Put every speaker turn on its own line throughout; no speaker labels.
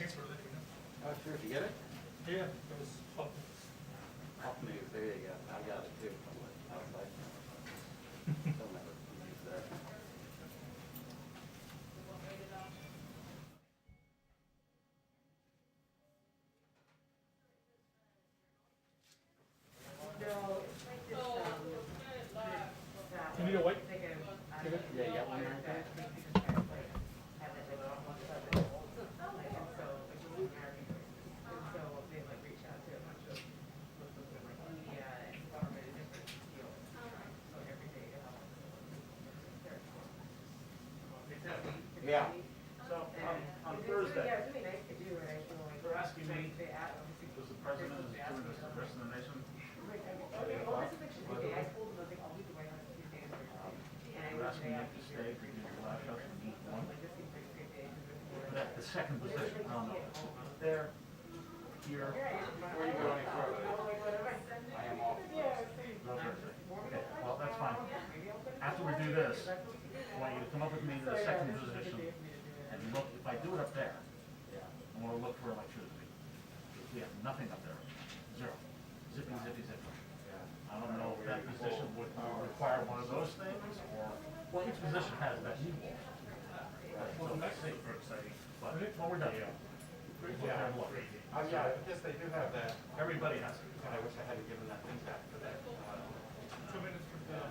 Thanks for letting me know.
Oh, sure, did you get it?
Yeah, it was fun.
Off news, there you go. I got it too. Outside. Still never use that.
You need a white?
Yeah, you got one right there? Yeah.
So on Thursday,
Yeah, it's really nice to do it, I feel like.
they're asking me,
Obviously,
was the president is doing this address in the nation?
like, well, this is actually the day, I told them, I was like, I'll do the White House Tuesday and Thursday. And I
They're
was
asking me to stay for your last house and eat one.
like, this seems like a good day.
But at the second position, I don't know. There, here,
Where are you going further? I am off.
no Thursday. Okay, well, that's fine. After we do this, I want you to come up with me to the second position and look, if I do it up there,
Yeah.
I want to look for electricity. We have nothing up there, zero. Zippy, zippy, zippy. I don't know if that position would require one of those things, or, well, each position has that need wall. So that's super exciting, but when we're done, we'll
Yeah.
have a look.
Yeah, I guess they do have that.
Everybody has it.
God, I wish I hadn't given that thing back for that.
2 minutes for the.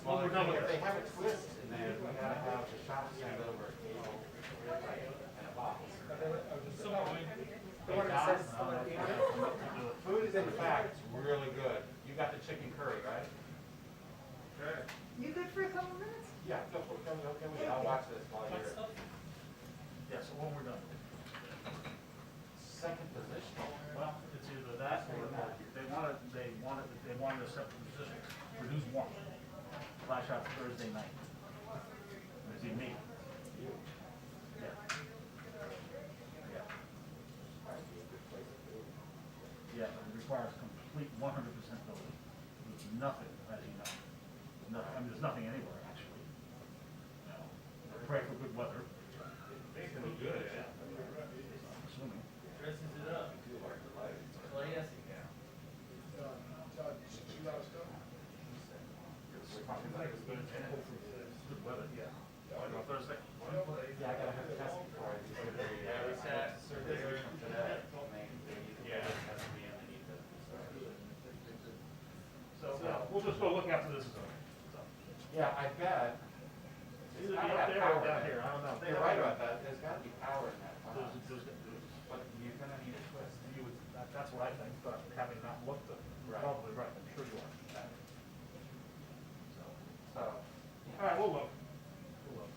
When we're done with
If they
this.
have a twist in there, we gotta have the shop send over a cable and a box.
The one that says,
Food is in fact really good. You got the chicken curry, right? Sure.
you good for a couple minutes?
Yeah, go for it. I'll watch this while you're.
Yeah, so when we're done.
Second position.
Well, it's either that or they wanted a separate position. Produce one. Flash out Thursday night. Is he me? Yeah. Yeah. Yeah, but it requires complete 100% building. There's nothing, as you know. Nothing, I mean, there's nothing anywhere, actually. You know, pray for good weather.
It's gonna be good, yeah.
I'm assuming.
Dresses it up. Classy.
We're talking about this good.
Good weather, yeah. On Thursday?
Yeah, I gotta have a test before I do surgery. Yeah, we sat surgery from today. Yeah.
So, we'll just go look after this is over. So,
Yeah, I bet.
either be up there or down here, I don't know.
You're right about that. There's gotta be power in that box.
There's,
But you're gonna need a twist.
you would, that's what I think, but having not looked at, you're
Right.
probably right, I'm sure you are.
So,
All right, we'll look. We'll look.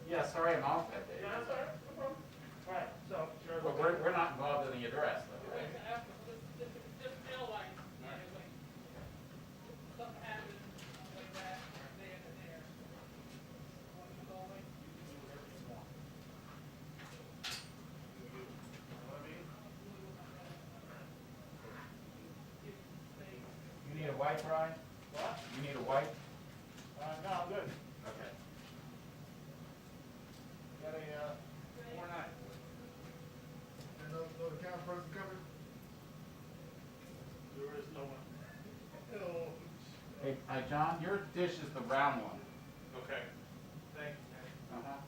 yeah, sorry I'm off that day.
Yeah, that's all right, no problem. All right, so, you're
But we're not involved in the address, though.
Just feel like, something happened like that, there and there. Want to go away?
You need a white, Brian?
What?
You need a white?
No, I'm good.
Okay.
Got a, 4-9.
No, the count person coming?
There is no one.
No.
Hey, John, your dish is the round one.
Okay. Thank you.
Uh-huh.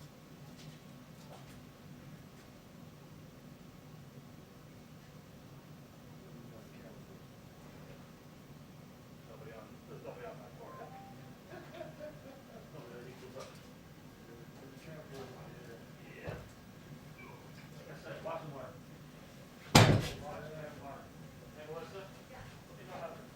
There's nobody on that floor. Nobody equals up. Yeah. Like I said, watch and learn. Watch and learn. Hey, Melissa? You know how to-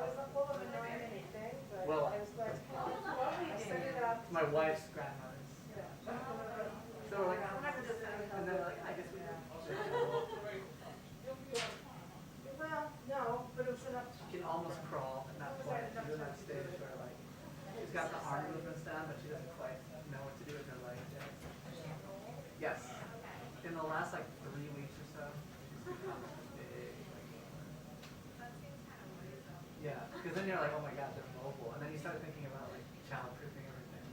wasn't full of annoying anything, but
Well,
I was glad to help. I set it up.
my wife's grandmother's.
Yeah.
So we're like, I'm not gonna do that. And then like, I guess we did.
Well, no, but it was enough.
She can almost crawl at that point. She's in that stage where like, she's got the arm movements down, but she doesn't quite know what to do with her legs yet. Yes. In the last like 3 weeks or so, she's become a big. Yeah, because then you're like, oh my god, they're mobile, and then you start thinking about like child-proofing everything.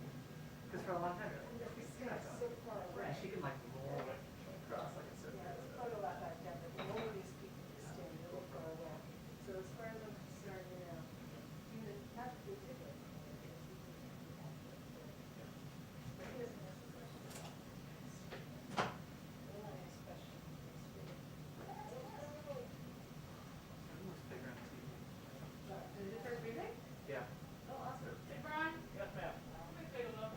Because for a long time, you're like, this is not
So far away.
and she can like roll across like a circle.
Yeah, it's quite a lot back then, but the older these people stand, they look far away. So as far as I'm concerned, you know, you didn't have to do it. But he doesn't ask the question. They don't ask questions.
Almost bigger on TV.
Is it first reading?
Yeah.
Oh, awesome.
Hey, Brian?
Yes, ma'am.
Let me take a look.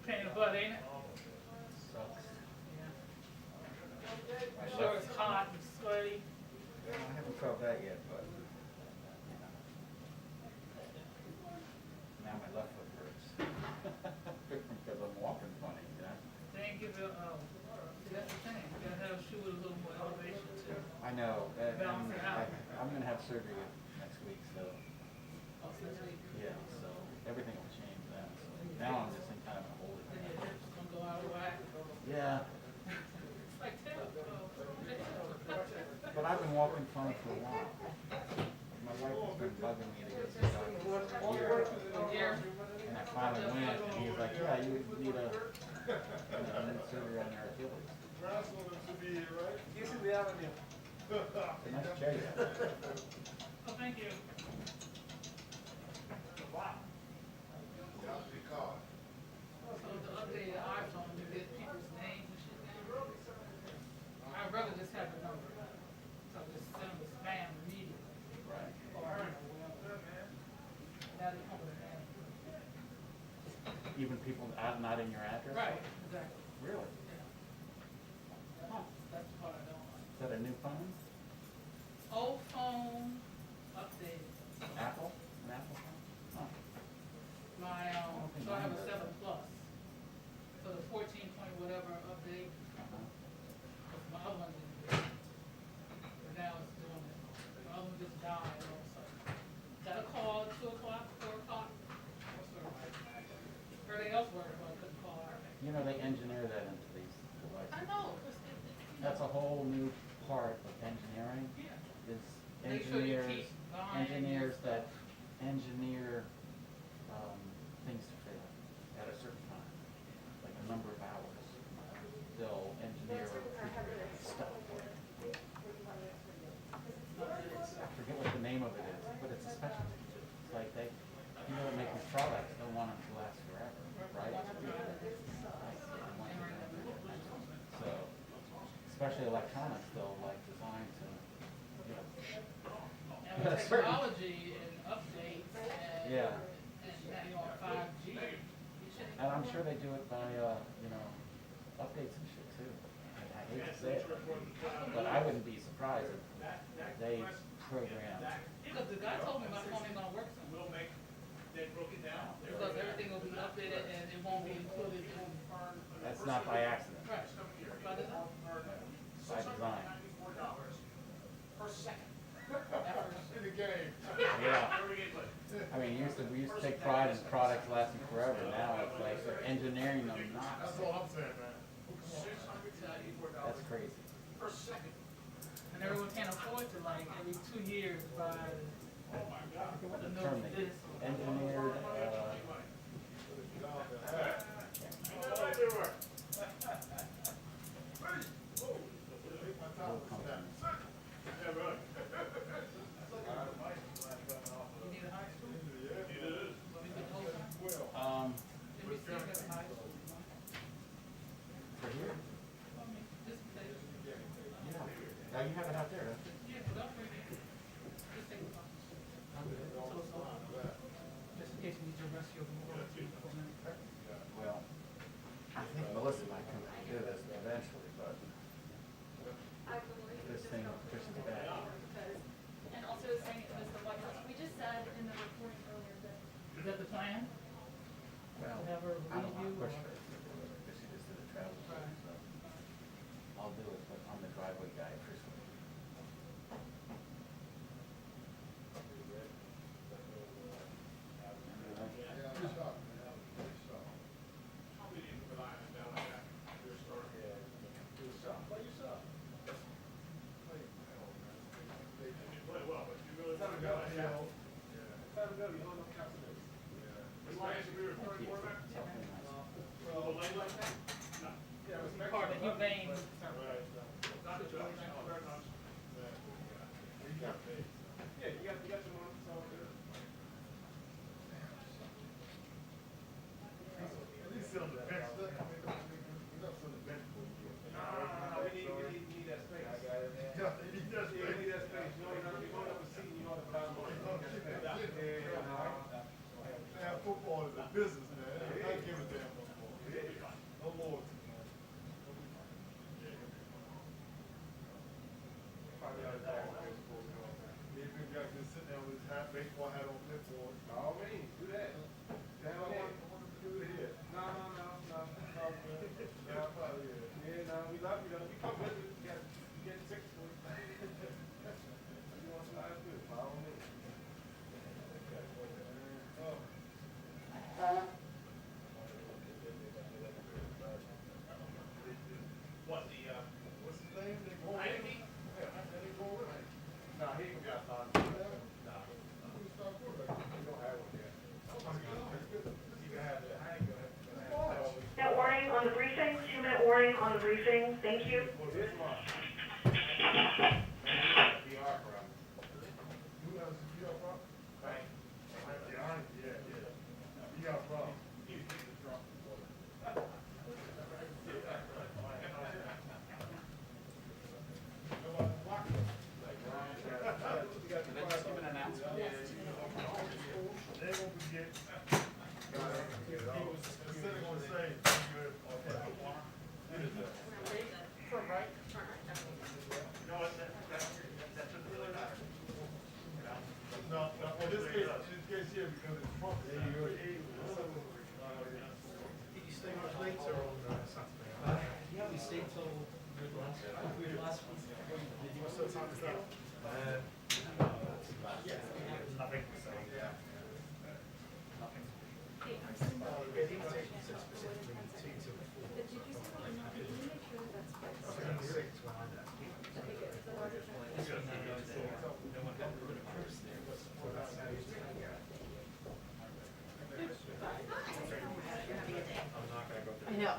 Pain in the butt, ain't it?
Sucks.
I'm sure it's hot and sweaty.
I haven't felt that yet, but now my left foot hurts. Because I'm walking funny, you know?
They ain't give you, that's the thing, you gotta have a shoe with a little more elevation too.
I know.
Balance it out.
I'm gonna have surgery next week, so
Oh, so it's like,
yeah, so everything will change then. So now I'm just in kind of a holding.
then your hips gonna go out of whack.
Yeah,
It's like tail.
but I've been walking funny for a while. My wife has been bugging me to get this done for a year.
Yeah.
And I finally went, and he's like, yeah, you need a surgery on your Achilles.
East of the Avenue.
It's a nice chair you have.
Oh, thank you. So to update the iPhone, you get people's names and shit now. I'd rather just have the number. So just send them spam immediately.
Right.
Or whatever. That'll come with that.
Even people not in your address?
Right, exactly.
Really?
Yeah. That's the part I don't like.
Is that a new phone?
Old phone, updated.
Apple? An Apple phone? Oh.
My,
think
so I have
mine
a
does
7 Plus. So the 14 point whatever update,
Uh-huh.
my other one didn't do it. But now it's doing it. My other one just died all of a sudden. Got a call at 2 o'clock, 4 o'clock. Everything else worked, but I couldn't call her.
You know, they engineer that into these
I
devices.
know,
That's a whole new part of engineering,
yeah.
is
Make sure you
engineers,
keep buying
engineers
your
that engineer, things to fail at a certain time, like a number of hours. They'll engineer stuff for it. I forget what the name of it is, but it's a specialty. It's like they, people that make these products don't want them to last forever, right? So, especially electronics, they'll like design to, you know.
And with technology and updates and,
Yeah.
and now you're on 5G, you shouldn't.
And I'm sure they do it by, you know, updates and shit too. I hate to say it, but I wouldn't be surprised if they program.
Because the guy told me my phone ain't gonna work soon. Because everything will be updated and it won't be included in.
That's not by accident,
Right. By design.
by design.
In the game.
Yeah. I mean, we used to take pride in products lasting forever. Now it's like they're engineering them not.
That's all I'm saying, man.
That's crazy.
And everyone can't afford to like every 2 years buy
What
the
the term
newest
they
this.
engineered, little companies.
You need a high school? So we could hold time?
Um,
Did we see that high school?
Now you have it out there, don't you?
Yeah, but don't bring it. Just take a box. Just in case you need to rest your more.
Well, I think Melissa might come and do this eventually, but this thing pushes it back.
And also saying it was the White House. We just said in the reporting earlier that
Is that the plan?
Well,
Have her
I don't
read
want
you
to push
or-
her, because she just did a travel thing, so. I'll do it, but I'm the driveway guy officially.
Good shot, man. Good shot. Good shot. Play your shot. Play, hell, man. You play well, but you really want to go. Yeah. It's time to go. You don't know what to do. Yeah. It's nice to be a returning quarterback. Well, late like that? No. Yeah, it was next
Part of
year.
you vein.
Right. Not the job. No, very much. You got paid. Yeah, you got your money, it's all good. At least sit on the bench. We don't sit on the bench for you. No, we need that space. I got it, man. Yeah, you need that space. Yeah, we need that space. You know, you're going up a seat, you know, at the bottom. Man, football is a business, man. I give a damn football. No loyalty, man. Probably out of that. Maybe the guy can sit down with his hat, baseball hat on clipboard. By all means, do that. Damn, I want him to do it here. No. Yeah, probably, yeah. Yeah, no, we love you, though. You come with us, you get 6 for it. You want to slide through, by all means. What, what's his name? They go away? Yeah, they go away. Nah, he ain't got time. Nah. Who's our quarterback? We don't have one yet. Oh my God. You can have that. I ain't gonna have it.
Minute warning on the briefing, 2-minute warning on the briefing, thank you.
Well, this month. VR problem. Who has a VR problem? Right. Yeah. VR problem. They won't forget. Instead of gonna say, no, in this case here, because it's Trump.
Did you stay much late or on Saturday? Yeah, we stayed till last week. Did you also time to go? Nothing to say. The invitation said specifically 2 till 4.
But did you say that not, did you make sure that that's fixed?
6 when I'm there.
I know.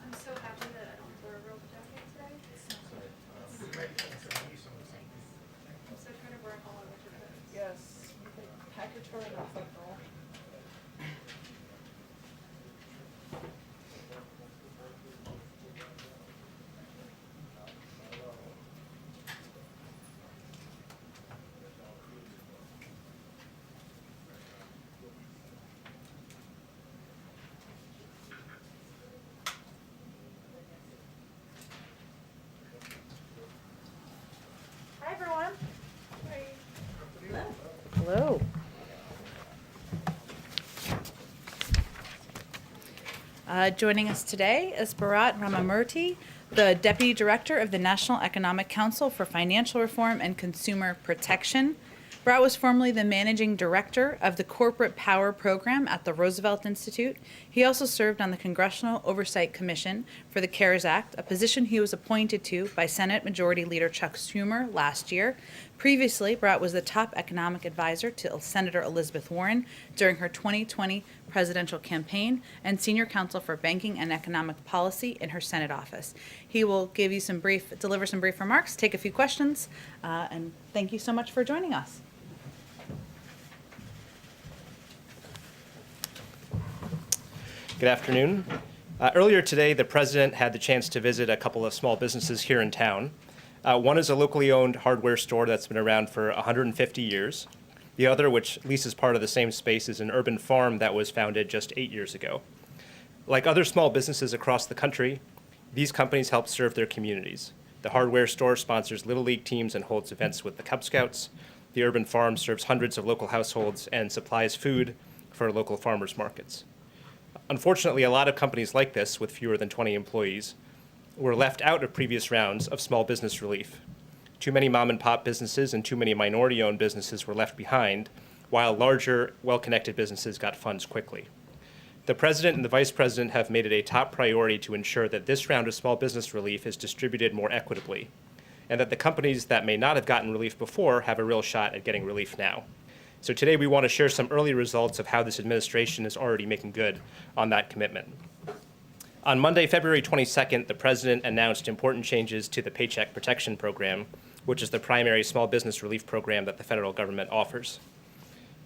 I'm so happy that I don't wear a rope jacket today. I'm so tired of wearing all my winter coats.
Yes, pack your toilet outside, girl.
Hi, everyone.
Hello. Joining us today is Bharat Ramamurthy, the Deputy Director of the National Economic Council for Financial Reform and Consumer Protection. Bharat was formerly the Managing Director of the Corporate Power Program at the Roosevelt Institute. He also served on the Congressional Oversight Commission for the CARES Act, a position he was appointed to by Senate Majority Leader Chuck Schumer last year. Previously, Brat was the top economic advisor to Senator Elizabeth Warren during her 2020 presidential campaign and senior counsel for banking and economic policy in her Senate office. He will deliver some brief remarks, take a few questions, and thank you so much for joining us.
Good afternoon. Earlier today, the president had the chance to visit a couple of small businesses here in town. One is a locally owned hardware store that's been around for 150 years. The other, which leases part of the same space, is an urban farm that was founded just 8 years ago. Like other small businesses across the country, these companies help serve their communities. The hardware store sponsors Little League teams and holds events with the Cub Scouts. The urban farm serves hundreds of local households and supplies food for local farmers markets. Unfortunately, a lot of companies like this, with fewer than 20 employees, were left out of previous rounds of small business relief. Too many mom-and-pop businesses and too many minority-owned businesses were left behind, while larger, well-connected businesses got funds quickly. The president and the vice president have made it a top priority to ensure that this round of small business relief is distributed more equitably, and that the companies that may not have gotten relief before have a real shot at getting relief now. So today we want to share some early results of how this administration is already making good on that commitment. On Monday, February 22nd, the president announced important changes to the Paycheck Protection Program, which is the primary small business relief program that the federal government offers.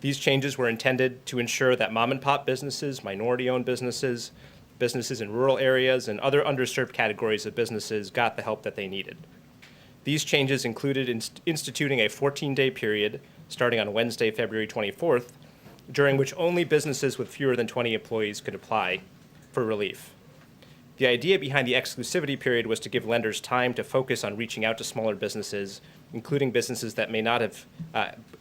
These changes were intended to ensure that mom-and-pop businesses, minority-owned businesses, businesses in rural areas, and other underserved categories of businesses got the help that they needed. These changes included instituting a 14-day period starting on Wednesday, February 24th, during which only businesses with fewer than 20 employees could apply for relief. The idea behind the exclusivity period was to give lenders time to focus on reaching out to smaller businesses, including businesses that may not have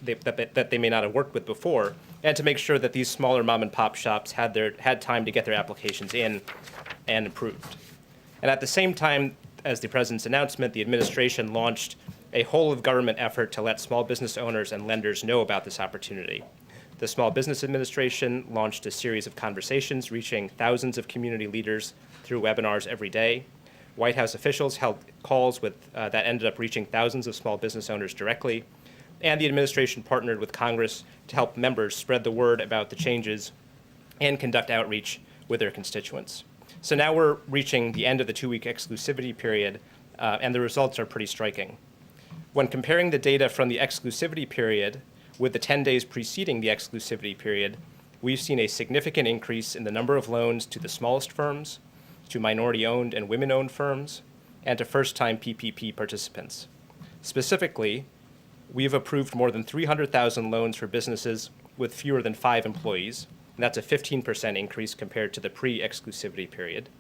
that they may not have worked with before, and to make sure that these smaller mom-and-pop shops had time to get their applications in and approved. And at the same time as the president's announcement, the administration launched a whole-of-government effort to let small business owners and lenders know about this opportunity. The Small Business Administration launched a series of conversations reaching thousands of community leaders through webinars every day. White House officials held calls that ended up reaching thousands of small business owners directly, and the administration partnered with Congress to help members spread the word about the changes and conduct outreach with their constituents. So now we're reaching the end of the 2-week exclusivity period, and the results are pretty striking. When comparing the data from the exclusivity period with the 10 days preceding the exclusivity period, we've seen a significant increase in the number of loans to the smallest firms, to minority-owned and women-owned firms, and to first-time PPP participants. Specifically, we've approved more than 300,000 loans for businesses with fewer than 5 employees, and that's a 15% increase compared to the pre-exclusivity period.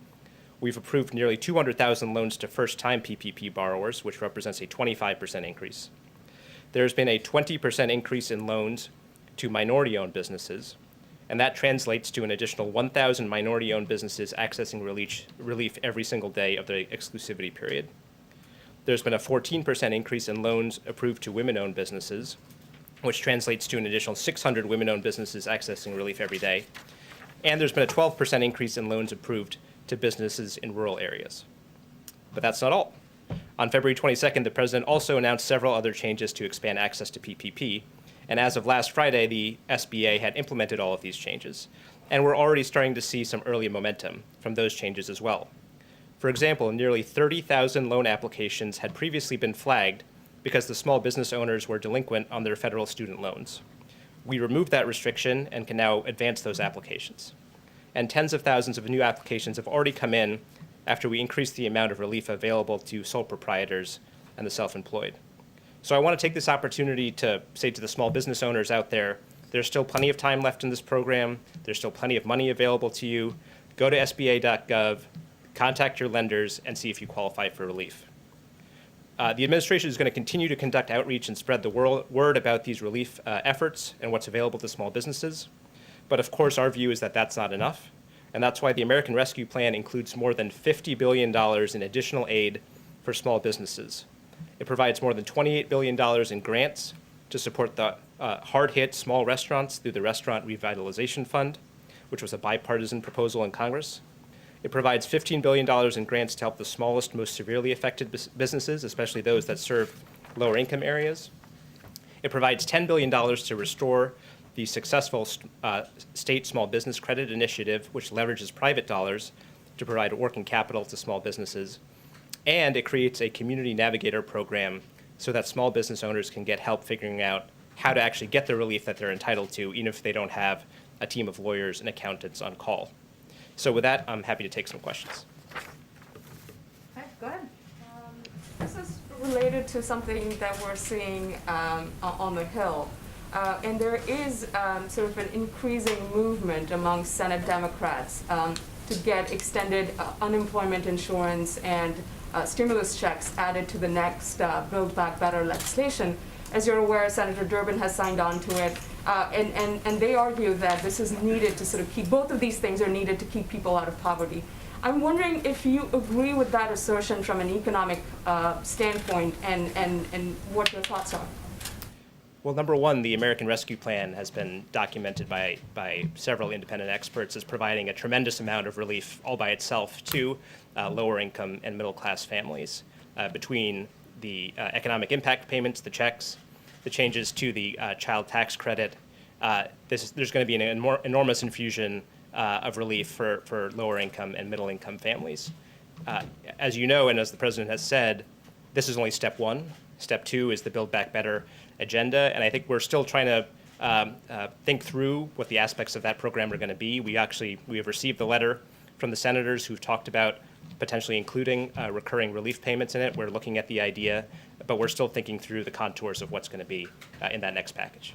We've approved nearly 200,000 loans to first-time PPP borrowers, which represents a 25% increase. There's been a 20% increase in loans to minority-owned businesses, and that translates to an additional 1,000 minority-owned businesses accessing relief every single day of the exclusivity period. There's been a 14% increase in loans approved to women-owned businesses, which translates to an additional 600 women-owned businesses accessing relief every day. And there's been a 12% increase in loans approved to businesses in rural areas. But that's not all. On February 22nd, the president also announced several other changes to expand access to PPP, and as of last Friday, the SBA had implemented all of these changes, and we're already starting to see some early momentum from those changes as well. For example, nearly 30,000 loan applications had previously been flagged because the small business owners were delinquent on their federal student loans. We removed that restriction and can now advance those applications. And tens of thousands of new applications have already come in after we increased the amount of relief available to sole proprietors and the self-employed. So I want to take this opportunity to say to the small business owners out there, there's still plenty of time left in this program. There's still plenty of money available to you. Go to sba.gov, contact your lenders, and see if you qualify for relief. The administration is going to continue to conduct outreach and spread the word about these relief efforts and what's available to small businesses. But of course, our view is that that's not enough. And that's why the American Rescue Plan includes more than $50 billion in additional aid for small businesses. It provides more than $28 billion in grants to support the hard-hit small restaurants through the Restaurant Revitalization Fund, which was a bipartisan proposal in Congress. It provides $15 billion in grants to help the smallest, most severely affected businesses, especially those that serve lower income areas. It provides $10 billion to restore the successful state small business credit initiative, which leverages private dollars to provide working capital to small businesses. And it creates a community navigator program so that small business owners can get help figuring out how to actually get the relief that they're entitled to, even if they don't have a team of lawyers and accountants on call. So with that, I'm happy to take some questions.
Okay, go ahead.
This is related to something that we're seeing on the Hill. And there is sort of an increasing movement among Senate Democrats to get extended unemployment insurance and stimulus checks added to the next Build Back Better legislation. As you're aware, Senator Durbin has signed on to it. And they argue that this is needed to sort of keep, both of these things are needed to keep people out of poverty. I'm wondering if you agree with that assertion from an economic standpoint and what your thoughts are.
Well, number one, the American Rescue Plan has been documented by several independent experts as providing a tremendous amount of relief all by itself to lower income and middle class families between the economic impact payments, the checks, the changes to the child tax credit. There's going to be an enormous infusion of relief for lower income and middle income families. As you know, and as the president has said, this is only step one. Step two is the Build Back Better agenda, and I think we're still trying to think through what the aspects of that program are going to be. We have received the letter from the senators who've talked about potentially including recurring relief payments in it. We're looking at the idea, but we're still thinking through the contours of what's going to be in that next package.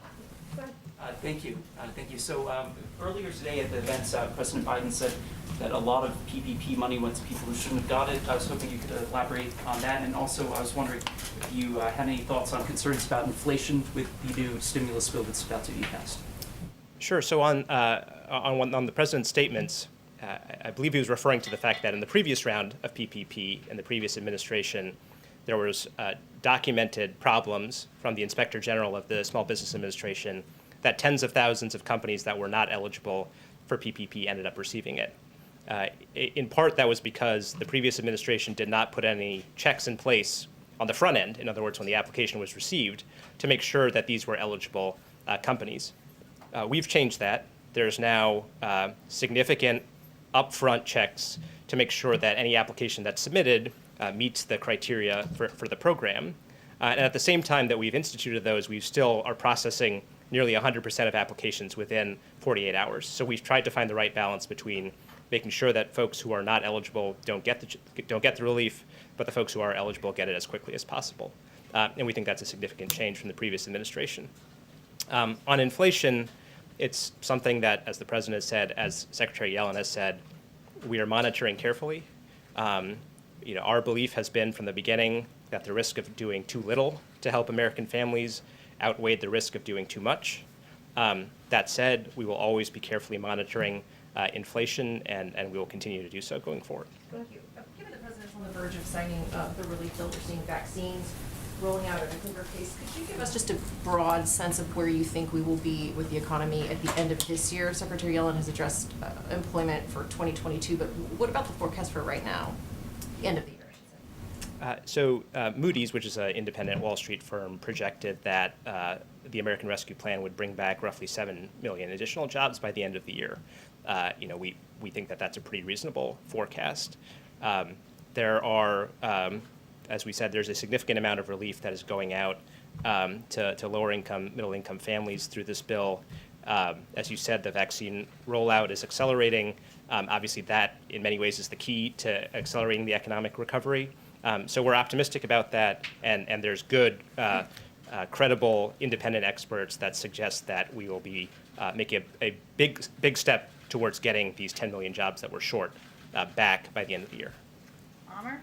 Thank you. Thank you. So earlier today at the events, President Biden said that a lot of PPP money went to people who shouldn't have got it. I was hoping you could elaborate on that. And also, I was wondering if you had any thoughts on concerns about inflation with the new stimulus bill that's about to be passed.
Sure. So on the president's statements, I believe he was referring to the fact that in the previous round of PPP in the previous administration, there was documented problems from the Inspector General of the Small Business Administration that tens of thousands of companies that were not eligible for PPP ended up receiving it. In part, that was because the previous administration did not put any checks in place on the front end, in other words, when the application was received, to make sure that these were eligible companies. We've changed that. There's now significant upfront checks to make sure that any application that's submitted meets the criteria for the program. And at the same time that we've instituted those, we still are processing nearly 100% of applications within 48 hours. So we've tried to find the right balance between making sure that folks who are not eligible don't get the relief, but the folks who are eligible get it as quickly as possible. And we think that's a significant change from the previous administration. On inflation, it's something that, as the president has said, as Secretary Yellen has said, we are monitoring carefully. Our belief has been from the beginning that the risk of doing too little to help American families outweighed the risk of doing too much. That said, we will always be carefully monitoring inflation, and we will continue to do so going forward.
Thank you. Given the president's on the verge of signing the relief bill, we're seeing vaccines rolling out at a quicker pace. Could you give us just a broad sense of where you think we will be with the economy at the end of this year? Secretary Yellen has addressed employment for 2022, but what about the forecast for right now, the end of the year?
So Moody's, which is an independent Wall Street firm, projected that the American Rescue Plan would bring back roughly 7 million additional jobs by the end of the year. We think that that's a pretty reasonable forecast. There are, as we said, there's a significant amount of relief that is going out to lower income, middle income families through this bill. As you said, the vaccine rollout is accelerating. Obviously, that in many ways is the key to accelerating the economic recovery. So we're optimistic about that, and there's good, credible, independent experts that suggest that we will be making a big step towards getting these 10 million jobs that we're short back by the end of the year.
Amr?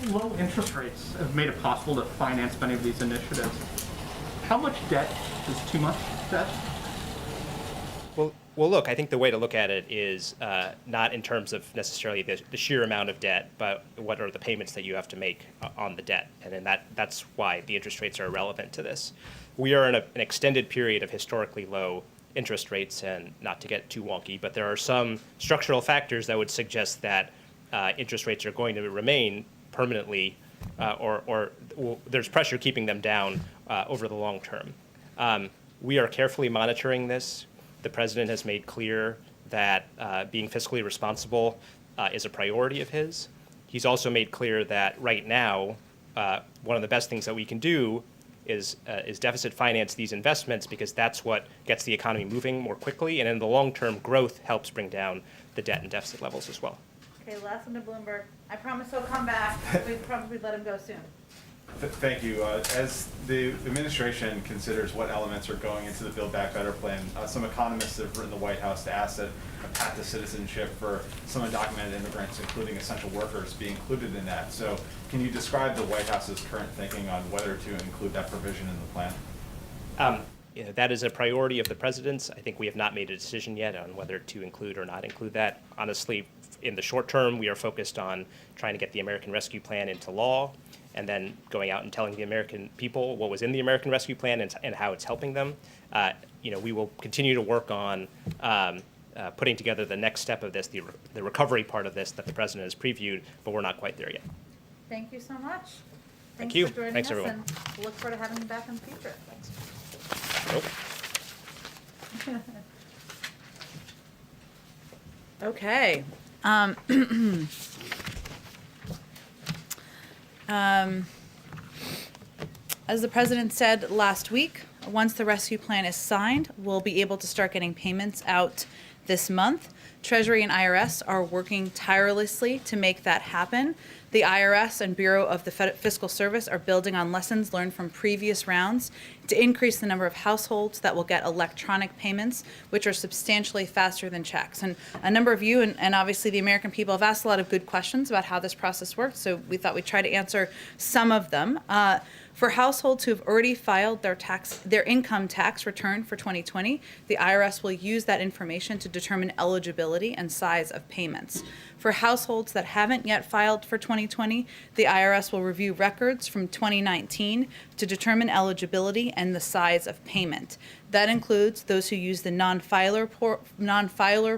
Low interest rates have made it possible to finance many of these initiatives. How much debt is too much debt?
Well, look, I think the way to look at it is not in terms of necessarily the sheer amount of debt, but what are the payments that you have to make on the debt. And then that's why the interest rates are relevant to this. We are in an extended period of historically low interest rates, and not to get too wonky, but there are some structural factors that would suggest that interest rates are going to remain permanently, or there's pressure keeping them down over the long term. We are carefully monitoring this. The president has made clear that being fiscally responsible is a priority of his. He's also made clear that right now, one of the best things that we can do is deficit finance these investments, because that's what gets the economy moving more quickly, and in the long term, growth helps bring down the debt and deficit levels as well.
Okay, last one to Bloomberg. I promise he'll come back. We'd probably let him go soon.
Thank you. As the administration considers what elements are going into the Build Back Better plan, some economists have written the White House to ask that a path to citizenship for some undocumented immigrants, including essential workers, be included in that. So can you describe the White House's current thinking on whether to include that provision in the plan?
That is a priority of the president's. I think we have not made a decision yet on whether to include or not include that. Honestly, in the short term, we are focused on trying to get the American Rescue Plan into law, and then going out and telling the American people what was in the American Rescue Plan and how it's helping them. We will continue to work on putting together the next step of this, the recovery part of this that the president has previewed, but we're not quite there yet.
Thank you so much.
Thank you.
For joining
Thanks,
us,
everyone.
And look forward to having you back in the future.
Nope.
Okay. As the president said last week, once the rescue plan is signed, we'll be able to start getting payments out this month. Treasury and IRS are working tirelessly to make that happen. The IRS and Bureau of the Fiscal Service are building on lessons learned from previous rounds to increase the number of households that will get electronic payments, which are substantially faster than checks. And a number of you, and obviously the American people, have asked a lot of good questions about how this process works, so we thought we'd try to answer some of them. For households who have already filed their income tax return for 2020, the IRS will use that information to determine eligibility and size of payments. For households that haven't yet filed for 2020, the IRS will review records from 2019 to determine eligibility and the size of payment. That includes those who use the non-filer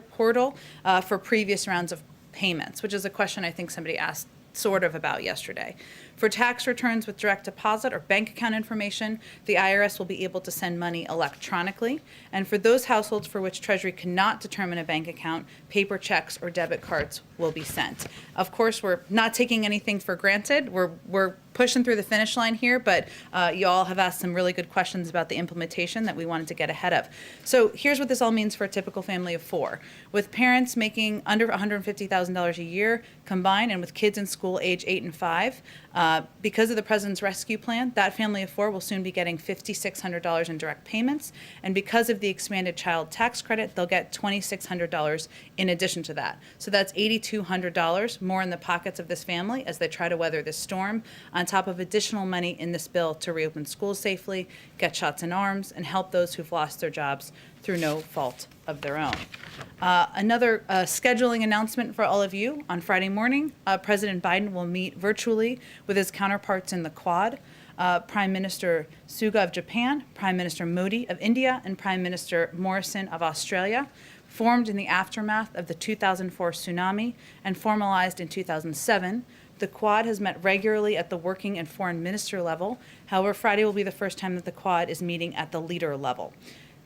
portal for previous rounds of payments, which is a question I think somebody asked sort of about yesterday. For tax returns with direct deposit or bank account information, the IRS will be able to send money electronically. And for those households for which Treasury cannot determine a bank account, paper checks or debit cards will be sent. Of course, we're not taking anything for granted. We're pushing through the finish line here, but you all have asked some really good questions about the implementation that we wanted to get ahead of. So here's what this all means for a typical family of four. With parents making under $150,000 a year combined, and with kids in school age 8 and 5, because of the President's Rescue Plan, that family of four will soon be getting $5,600 in direct payments. And because of the expanded child tax credit, they'll get $2,600 in addition to that. So that's $8,200 more in the pockets of this family as they try to weather this storm, on top of additional money in this bill to reopen schools safely, get shots in arms, and help those who've lost their jobs through no fault of their own. Another scheduling announcement for all of you. On Friday morning, President Biden will meet virtually with his counterparts in the Quad. Prime Minister Suga of Japan, Prime Minister Modi of India, and Prime Minister Morrison of Australia, formed in the aftermath of the 2004 tsunami and formalized in 2007. The Quad has met regularly at the working and foreign minister level. However, Friday will be the first time that the Quad is meeting at the leader level.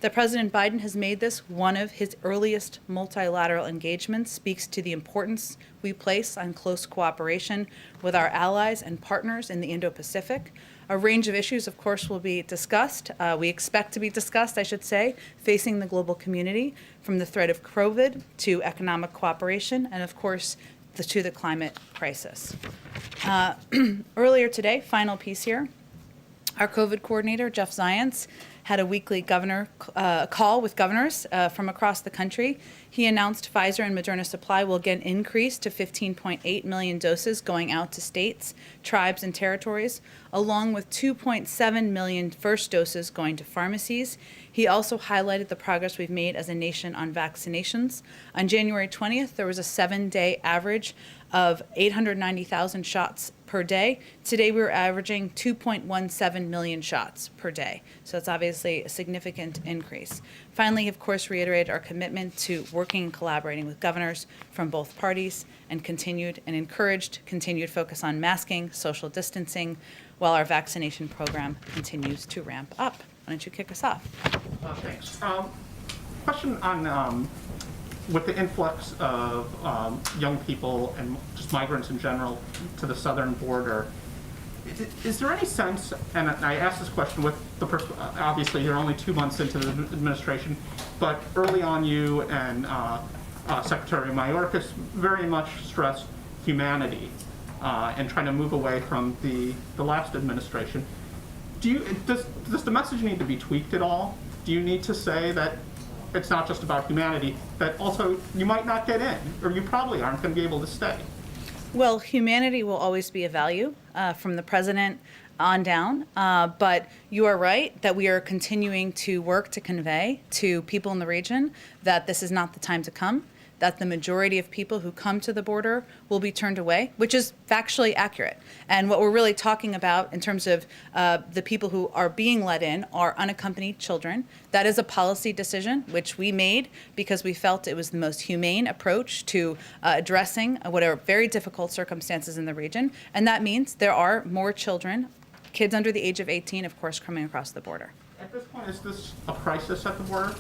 That President Biden has made this one of his earliest multilateral engagements speaks to the importance we place on close cooperation with our allies and partners in the Indo-Pacific. A range of issues, of course, will be discussed. We expect to be discussed, I should say, facing the global community, from the threat of COVID to economic cooperation, and of course, to the climate crisis. Earlier today, final piece here, our COVID coordinator, Jeff Zients, had a weekly call with governors from across the country. He announced Pfizer and Moderna supply will again increase to 15.8 million doses going out to states, tribes, and territories, along with 2.7 million first doses going to pharmacies. He also highlighted the progress we've made as a nation on vaccinations. On January 20th, there was a 7-day average of 890,000 shots per day. Today we were averaging 2.17 million shots per day. So that's obviously a significant increase. Finally, of course, reiterated our commitment to working and collaborating with governors from both parties and encouraged continued focus on masking, social distancing, while our vaccination program continues to ramp up. Why don't you kick us off?
Thanks. Question on with the influx of young people and just migrants in general to the southern border, is there any sense, and I asked this question with the obviously you're only 2 months into the administration, but early on you and Secretary Mayorkas very much stressed humanity and trying to move away from the last administration. Does the message need to be tweaked at all? Do you need to say that it's not just about humanity, that also you might not get in, or you probably aren't going to be able to stay?
Well, humanity will always be a value from the president on down, but you are right that we are continuing to work to convey to people in the region that this is not the time to come, that the majority of people who come to the border will be turned away, which is factually accurate. And what we're really talking about in terms of the people who are being let in are unaccompanied children. That is a policy decision which we made because we felt it was the most humane approach to addressing what are very difficult circumstances in the region. And that means there are more children, kids under the age of 18, of course, coming across the border.
At this point, is this a crisis at the border?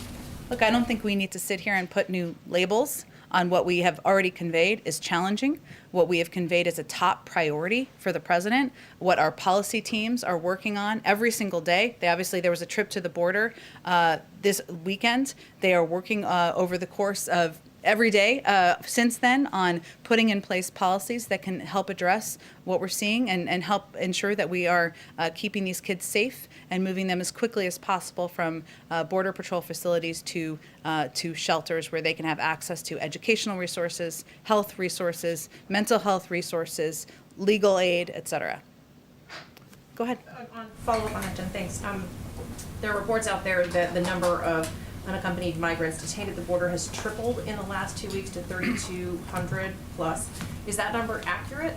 Look, I don't think we need to sit here and put new labels on what we have already conveyed is challenging. What we have conveyed is a top priority for the president, what our policy teams are working on every single day. There was a trip to the border this weekend. They are working over the course of every day since then on putting in place policies that can help address what we're seeing and help ensure that we are keeping these kids safe and moving them as quickly as possible from Border Patrol facilities to shelters where they can have access to educational resources, health resources, mental health resources, legal aid, etc. Go ahead.
Follow up on that, Jen, thanks. There are reports out there that the number of unaccompanied migrants detained at the border has tripled in the last 2 weeks to 3,200 plus. Is that number accurate?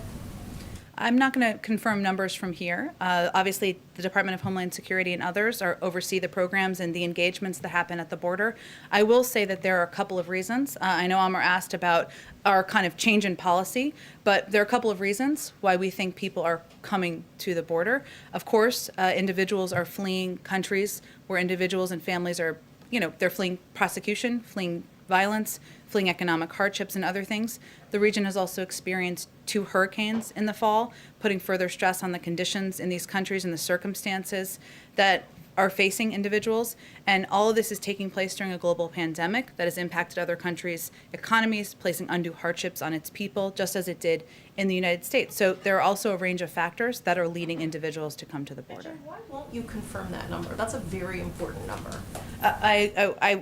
I'm not going to confirm numbers from here. Obviously, the Department of Homeland Security and others oversee the programs and the engagements that happen at the border. I will say that there are a couple of reasons. I know Amr asked about our kind of change in policy, but there are a couple of reasons why we think people are coming to the border. Of course, individuals are fleeing countries where individuals and families are, they're fleeing prosecution, fleeing violence, fleeing economic hardships and other things. The region has also experienced 2 hurricanes in the fall, putting further stress on the conditions in these countries and the circumstances that are facing individuals. And all of this is taking place during a global pandemic that has impacted other countries' economies, placing undue hardships on its people, just as it did in the United States. So there are also a range of factors that are leading individuals to come to the border.
Why won't you confirm that number? That's a very important number.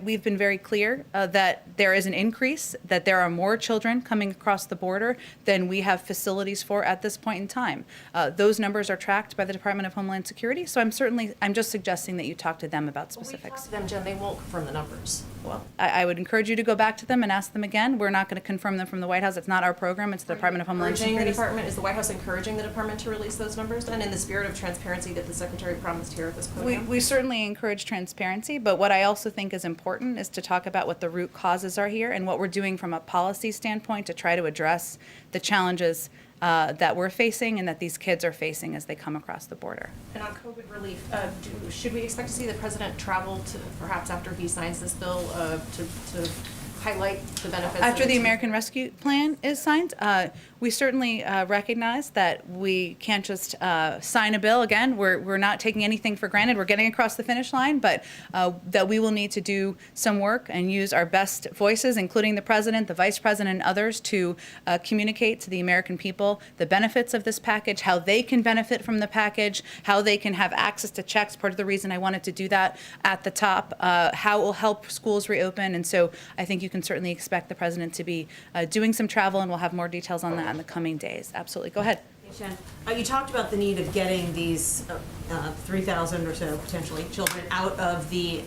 We've been very clear that there is an increase, that there are more children coming across the border than we have facilities for at this point in time. Those numbers are tracked by the Department of Homeland Security, so I'm just suggesting that you talk to them about specifics.
We talked to them, Jen, they won't confirm the numbers.
Well, I would encourage you to go back to them and ask them again. We're not going to confirm them from the White House. It's not our program. It's the Department of Homeland Security.
Is the White House encouraging the department to release those numbers then in the spirit of transparency that the Secretary promised here at this podium?
We certainly encourage transparency, but what I also think is important is to talk about what the root causes are here and what we're doing from a policy standpoint to try to address the challenges that we're facing and that these kids are facing as they come across the border.
And on COVID relief, should we expect to see the president travel to, perhaps after he signs this bill, to highlight the benefits?
After the American Rescue Plan is signed, we certainly recognize that we can't just sign a bill. Again, we're not taking anything for granted. We're getting across the finish line, but that we will need to do some work and use our best voices, including the president, the vice president, and others, to communicate to the American people the benefits of this package, how they can benefit from the package, how they can have access to checks. Part of the reason I wanted to do that at the top, how it will help schools reopen. And so I think you can certainly expect the president to be doing some travel, and we'll have more details on that in the coming days. Absolutely. Go ahead.
Jen, you talked about the need of getting these 3,000 or so potentially children out of the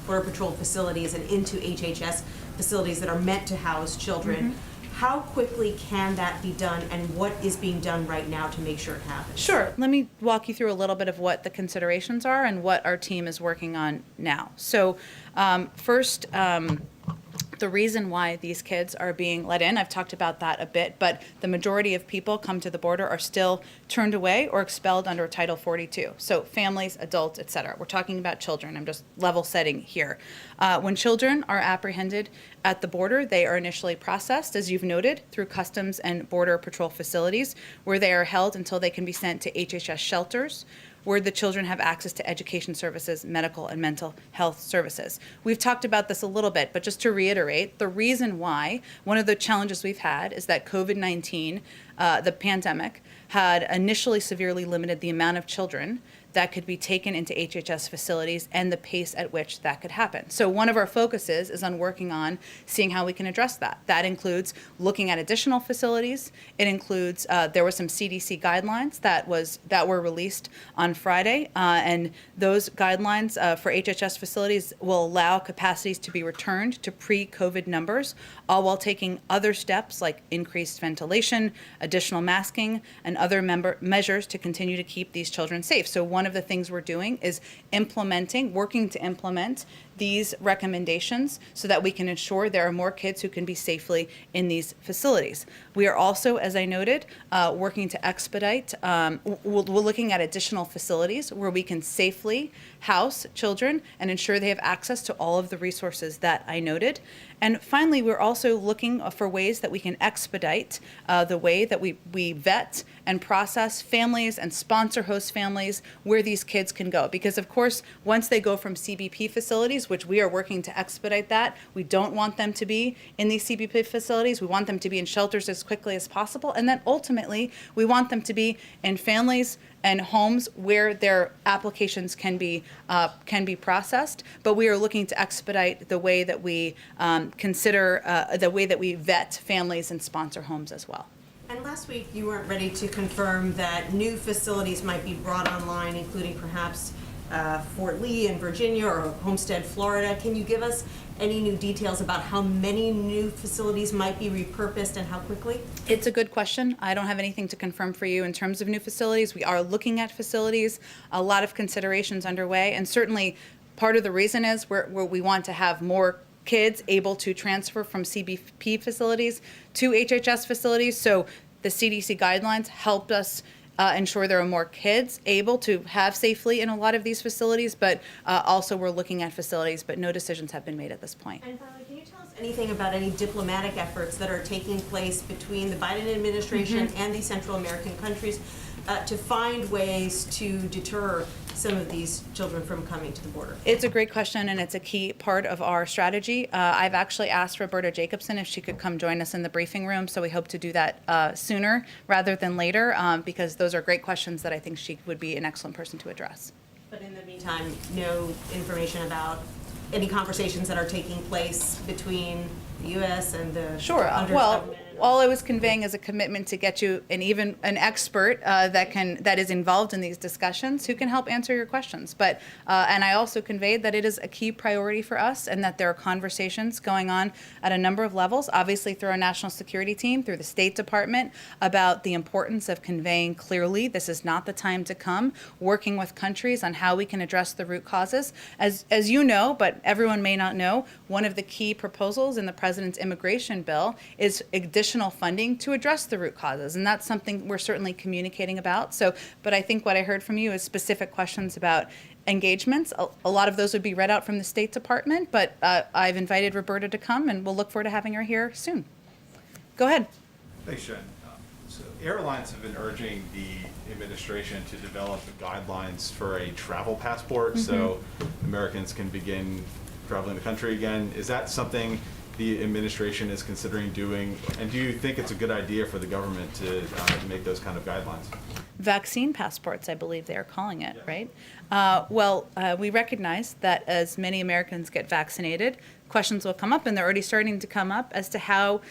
Border Patrol facilities and into HHS facilities that are meant to house children. how quickly can that be done, and what is being done right now to make sure it happens?
Sure. Let me walk you through a little bit of what the considerations are and what our team is working on now. So first, the reason why these kids are being let in, I've talked about that a bit, but the majority of people come to the border are still turned away or expelled under Title 42. So families, adults, et cetera. We're talking about children. I'm just level setting here. When children are apprehended at the border, they are initially processed, as you've noted, through Customs and Border Patrol facilities, where they are held until they can be sent to HHS shelters, where the children have access to education services, medical and mental health services. We've talked about this a little bit, but just to reiterate, the reason why, one of the challenges we've had is that COVID-19, the pandemic, had initially severely limited the amount of children that could be taken into HHS facilities and the pace at which that could happen. So one of our focuses is on working on seeing how we can address that. That includes looking at additional facilities. It includes, there were some CDC guidelines that were released on Friday, and those guidelines for HHS facilities will allow capacities to be returned to pre-COVID numbers, all while taking other steps like increased ventilation, additional masking, and other measures to continue to keep these children safe. So one of the things we're doing is working to implement these recommendations so that we can ensure there are more kids who can be safely in these facilities. We are also, as I noted, working to expedite, we're looking at additional facilities where we can safely house children and ensure they have access to all of the resources that I noted. And finally, we're also looking for ways that we can expedite the way that we vet and process families and sponsor host families where these kids can go. Because of course, once they go from CBP facilities, which we are working to expedite that, we don't want them to be in these CBP facilities. We want them to be in shelters as quickly as possible. And then ultimately, we want them to be in families and homes where their applications can be processed. But we are looking to expedite the way that we the way that we vet families and sponsor homes as well.
And last week, you weren't ready to confirm that new facilities might be brought online, including perhaps Fort Lee in Virginia or Homestead, Florida. Can you give us any new details about how many new facilities might be repurposed and how quickly?
It's a good question. I don't have anything to confirm for you in terms of new facilities. We are looking at facilities, a lot of considerations underway, and certainly part of the reason is where we want to have more kids able to transfer from CBP facilities to HHS facilities. So the CDC guidelines helped us ensure there are more kids able to have safely in a lot of these facilities, but also we're looking at facilities, but no decisions have been made at this point.
And finally, can you tell us anything about any diplomatic efforts that are taking place between the Biden administration and these Central American countries to find ways to deter some of these children from coming to the border?
It's a great question, and it's a key part of our strategy. I've actually asked Roberta Jacobson if she could come join us in the briefing room, so we hope to do that sooner rather than later, because those are great questions that I think she would be an excellent person to address.
But in the meantime, no information about any conversations that are taking place between the U.S. and the
Sure. Well, all I was conveying is a commitment to get you an expert that is involved in these discussions who can help answer your questions. But and I also conveyed that it is a key priority for us and that there are conversations going on at a number of levels, obviously through our national security team, through the State Department, about the importance of conveying clearly this is not the time to come, working with countries on how we can address the root causes. As you know, but everyone may not know, one of the key proposals in the President's immigration bill is additional funding to address the root causes, and that's something we're certainly communicating about. So, but I think what I heard from you is specific questions about engagements. A lot of those would be read out from the State Department, but I've invited Roberta to come, and we'll look forward to having her here soon. Go ahead.
Thanks, Jen. So airlines have been urging the administration to develop guidelines for a travel passport so Americans can begin traveling the country again. Is that something the administration is considering doing, and do you think it's a good idea for the government to make those kind of guidelines?
Vaccine passports, I believe they are calling it, right? We recognize that as many Americans get vaccinated, questions will come up, and they're already starting to come up as to how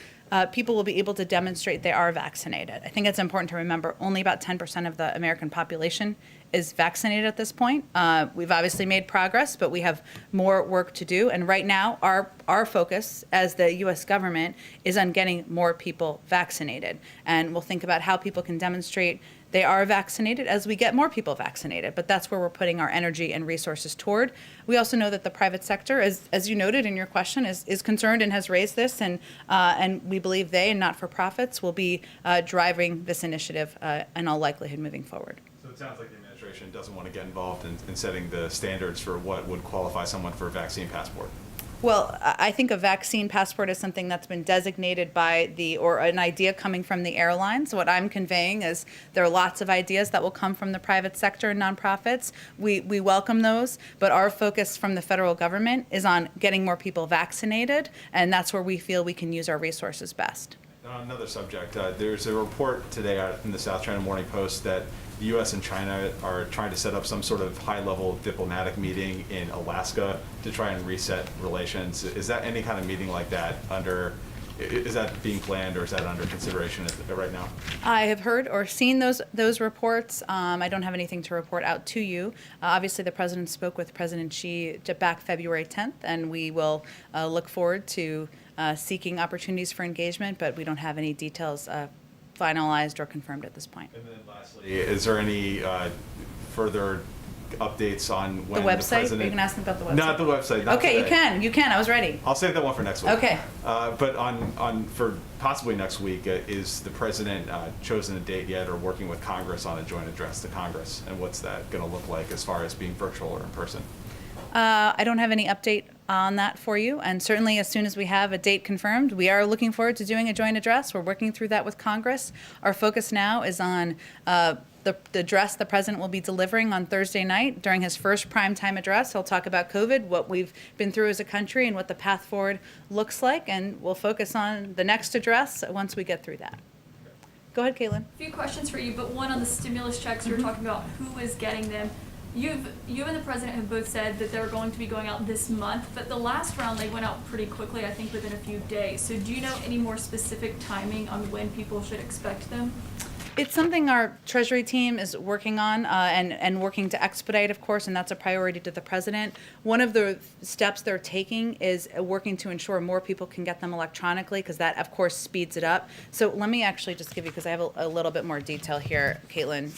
people will be able to demonstrate they are vaccinated. I think it's important to remember only about 10% of the American population is vaccinated at this point. We've obviously made progress, but we have more work to do. And right now, our focus as the U.S. government is on getting more people vaccinated. And we'll think about how people can demonstrate they are vaccinated as we get more people vaccinated. But that's where we're putting our energy and resources toward. We also know that the private sector, as you noted in your question, is concerned and has raised this. And we believe they and not-for-profits will be driving this initiative in all likelihood moving forward.
So it sounds like the administration doesn't want to get involved in setting the standards for what would qualify someone for a vaccine passport.
Well, I think a vaccine passport is something that's been designated by or an idea coming from the airlines. What I'm conveying is there are lots of ideas that will come from the private sector and nonprofits. We welcome those, but our focus from the federal government is on getting more people vaccinated, and that's where we feel we can use our resources best.
On another subject, there's a report today out in the South China Morning Post that the U.S. and China are trying to set up some sort of high-level diplomatic meeting in Alaska to try and reset relations. Is that any kind of meeting like that is that being planned or is that under consideration right now?
I have heard or seen those reports. I don't have anything to report out to you. Obviously, the president spoke with President Xi back February 10th, and we will look forward to seeking opportunities for engagement, but we don't have any details finalized or confirmed at this point.
And then lastly, is there any further updates on when
the website?
The president...
Are you going to ask me about the website?
Not the website. Not
okay,
today.
You can. I was ready.
I'll save that one for next week.
Okay.
But for possibly next week, is the president chosen a date yet or working with Congress on a joint address to Congress? And what's that going to look like as far as being virtual or in person?
I don't have any update on that for you, and certainly as soon as we have a date confirmed, we are looking forward to doing a joint address. We're working through that with Congress. Our focus now is on the address the president will be delivering on Thursday night during his first primetime address. He'll talk about COVID, what we've been through as a country, and what the path forward looks like, and we'll focus on the next address once we get through that. Go ahead, Caitlin.
A few questions for you, but one on the stimulus checks. You were talking about who is getting them. You and the president have both said that they're going to be going out this month, but the last round they went out pretty quickly, I think within a few days. So do you know any more specific timing on when people should expect them?
It's something our Treasury team is working on and working to expedite, of course, and that's a priority to the president. One of the steps they're taking is working to ensure more people can get them electronically, because that, of course, speeds it up. So let me actually just give you, because I have a little bit more detail here, Caitlin,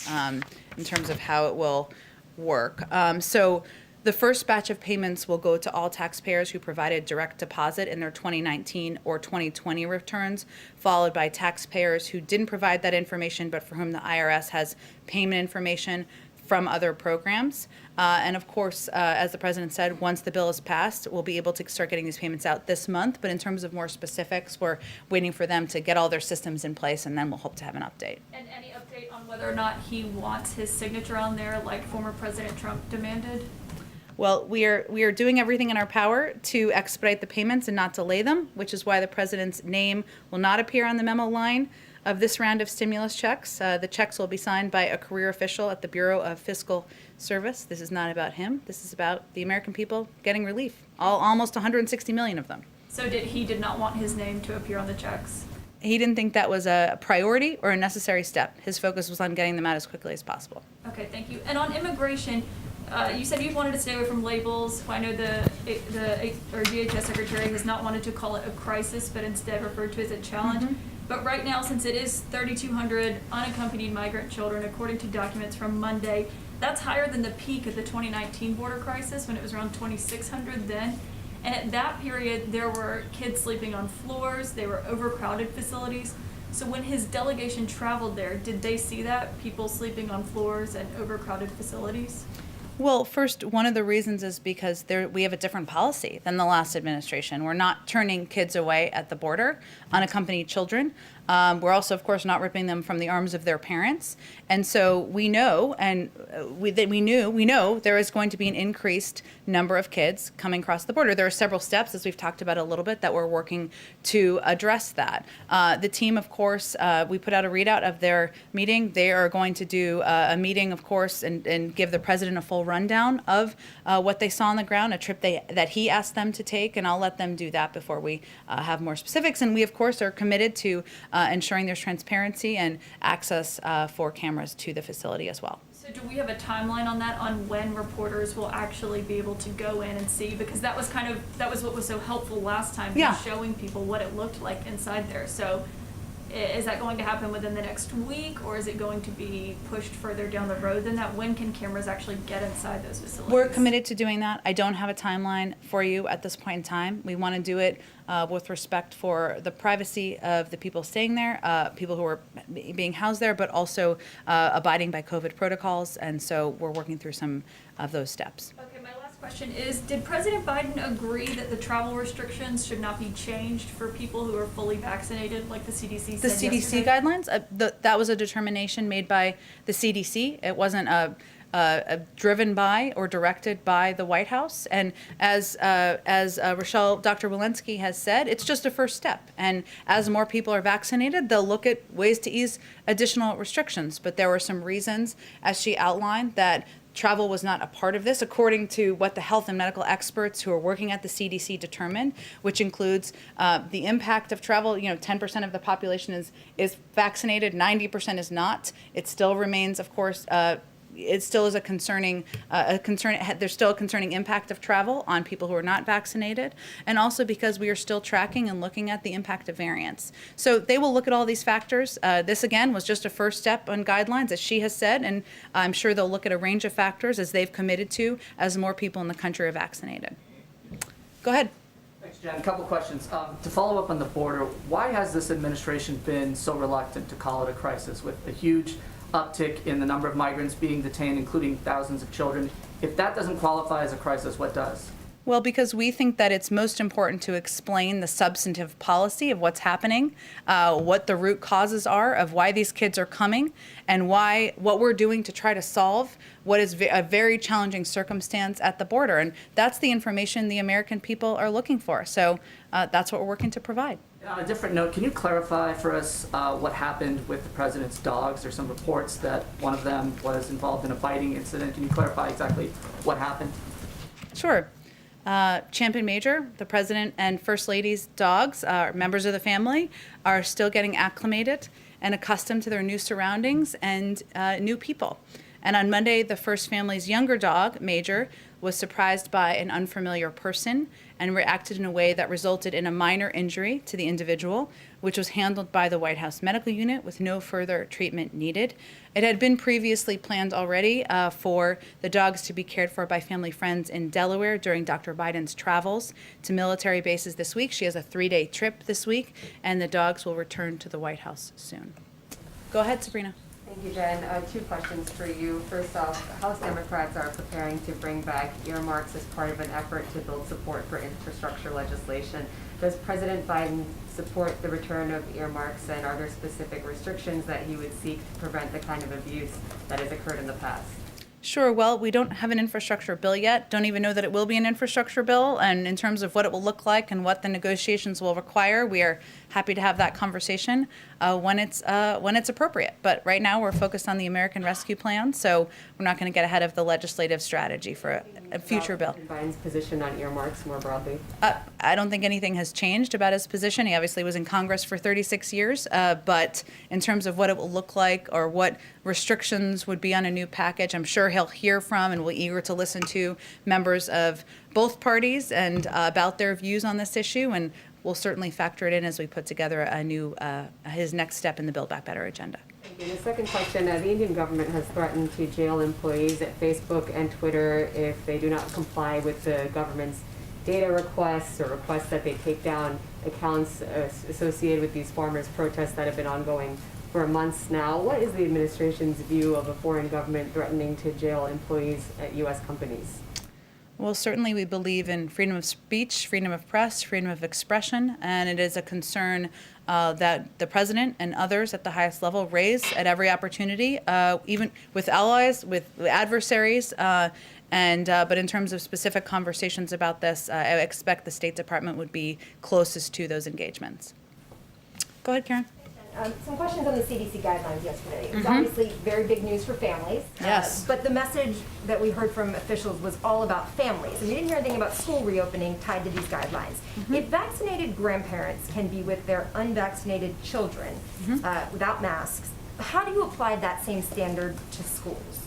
in terms of how it will work. So the first batch of payments will go to all taxpayers who provided direct deposit in their 2019 or 2020 returns, followed by taxpayers who didn't provide that information but for whom the IRS has payment information from other programs. And of course, as the president said, once the bill is passed, we'll be able to start getting these payments out this month. But in terms of more specifics, we're waiting for them to get all their systems in place, and then we'll hope to have an update.
And any update on whether or not he wants his signature on there like former President Trump demanded?
Well, we are doing everything in our power to expedite the payments and not delay them, which is why the president's name will not appear on the memo line of this round of stimulus checks. The checks will be signed by a career official at the Bureau of Fiscal Service. This is not about him. This is about the American people getting relief, almost 160 million of them.
So he did not want his name to appear on the checks?
He didn't think that was a priority or a necessary step. His focus was on getting them out as quickly as possible.
Okay, thank you. And on immigration, you said you wanted to stay away from labels. I know the DHS secretary has not wanted to call it a crisis, but instead referred to it as a challenge. Mm-hmm. But right now, since it is 3,200 unaccompanied migrant children, according to documents from Monday, that's higher than the peak of the 2019 border crisis when it was around 2,600 then. And at that period, there were kids sleeping on floors. They were overcrowded facilities. So when his delegation traveled there, did they see that? People sleeping on floors and overcrowded facilities?
Well, first, one of the reasons is because we have a different policy than the last administration. We're not turning kids away at the border, unaccompanied children. We're also, of course, not ripping them from the arms of their parents. And so we know, and we know there is going to be an increased number of kids coming across the border. There are several steps, as we've talked about a little bit, that we're working to address that. The team, of course, we put out a readout of their meeting. They are going to do a meeting, of course, and give the president a full rundown of what they saw on the ground, a trip that he asked them to take, and I'll let them do that before we have more specifics. And we, of course, are committed to ensuring there's transparency and access for cameras to the facility as well.
So So do we have a timeline on that, on when reporters will actually be able to go in and see? Because that was what was so helpful last time,
Yeah.
showing people what it looked like inside there. So is that going to happen within the next week, or is it going to be pushed further down the road than that? When can cameras actually get inside those facilities?
We're committed to doing that. I don't have a timeline for you at this point in time. We want to do it with respect for the privacy of the people staying there, people who are being housed there, but also abiding by COVID protocols. And so we're working through some of those steps.
Okay, my last question is, did President Biden agree that the travel restrictions should not be changed for people who are fully vaccinated, like the CDC said
The CDC
yesterday?
guidelines, that was a determination made by the CDC. It wasn't driven by or directed by the White House. And as Dr. Walensky has said, it's just a first step. And as more people are vaccinated, they'll look at ways to ease additional restrictions. But there were some reasons, as she outlined, that travel was not a part of this, according to what the health and medical experts who are working at the CDC determined, which includes the impact of travel. 10% of the population is vaccinated, 90% is not. It still remains, of course, it still is a concerning, there's still a concerning impact of travel on people who are not vaccinated, and also because we are still tracking and looking at the impact of variants. So they will look at all these factors. This, again, was just a first step on guidelines, as she has said, and I'm sure they'll look at a range of factors, as they've committed to, as more people in the country are vaccinated. Go ahead.
Thanks, Jen. A couple questions. To follow up on the border, why has this administration been so reluctant to call it a crisis with a huge uptick in the number of migrants being detained, including thousands of children? If that doesn't qualify as a crisis, what does?
Well, because we think that it's most important to explain the substantive policy of what's happening, what the root causes are of why these kids are coming, and what we're doing to try to solve what is a very challenging circumstance at the border. And that's the information the American people are looking for. So that's what we're working to provide.
On a different note, can you clarify for us what happened with the president's dogs? There's some reports that one of them was involved in a biting incident. Can you clarify exactly what happened?
Sure. Champion Major, the president and first lady's dogs, members of the family, are still getting acclimated and accustomed to their new surroundings and new people. And on Monday, the first family's younger dog, Major, was surprised by an unfamiliar person and reacted in a way that resulted in a minor injury to the individual, which was handled by the White House Medical Unit with no further treatment needed. It had been previously planned already for the dogs to be cared for by family friends in Delaware during Dr. Biden's travels to military bases this week. She has a 3-day trip this week, and the dogs will return to the White House soon. Go ahead, Sabrina.
Thank you, Jen. 2 questions for you. First off, House Democrats are preparing to bring back earmarks as part of an effort to build support for infrastructure legislation. Does President Biden support the return of earmarks, and are there specific restrictions that he would seek to prevent the kind of abuse that has occurred in the past?
Sure. Well, we don't have an infrastructure bill yet. Don't even know that it will be an infrastructure bill. And in terms of what it will look like and what the negotiations will require, we are happy to have that conversation when it's appropriate. But right now, we're focused on the American Rescue Plan, so we're not going to get ahead of the legislative strategy for a future bill.
Biden's position on earmarks more broadly?
I don't think anything has changed about his position. He obviously was in Congress for 36 years, but in terms of what it will look like or what restrictions would be on a new package, I'm sure he'll hear from and we're eager to listen to members of both parties and about their views on this issue, and we'll certainly factor it in as we put together a new his next step in the Build Back Better agenda.
Thank you. The second question, the Indian government has threatened to jail employees at Facebook and Twitter if they do not comply with the government's data requests or requests that they take down accounts associated with these farmers' protests that have been ongoing for months now. What is the administration's view of a foreign government threatening to jail employees at U.S. companies?
Well, certainly we believe in freedom of speech, freedom of press, freedom of expression, and it is a concern that the president and others at the highest level raise at every opportunity, even with allies, with adversaries, but in terms of specific conversations about this, I expect the State Department would be closest to those engagements. Go ahead, Karen.
Some questions on the CDC guidelines yesterday. It was obviously very big news for families.
Yes.
But the message that we heard from officials was all about families. And we didn't hear anything about school reopening tied to these guidelines. If vaccinated grandparents can be with their unvaccinated children without masks, how do you apply that same standard to schools?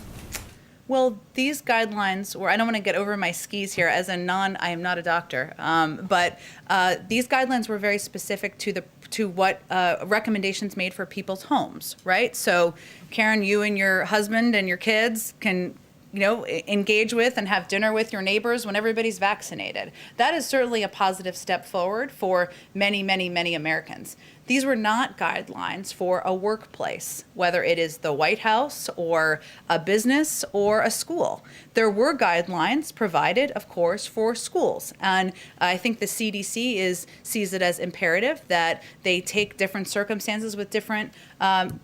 Well, these guidelines were, I don't want to get over my skis here as a I am not a doctor, but these guidelines were very specific to what recommendations made for people's homes, right? So Karen, you and your husband and your kids can engage with and have dinner with your neighbors when everybody's vaccinated. That is certainly a positive step forward for many, many, many Americans. These were not guidelines for a workplace, whether it is the White House or a business or a school. There were guidelines provided, of course, for schools. And I think the CDC sees it as imperative that they take different circumstances with different,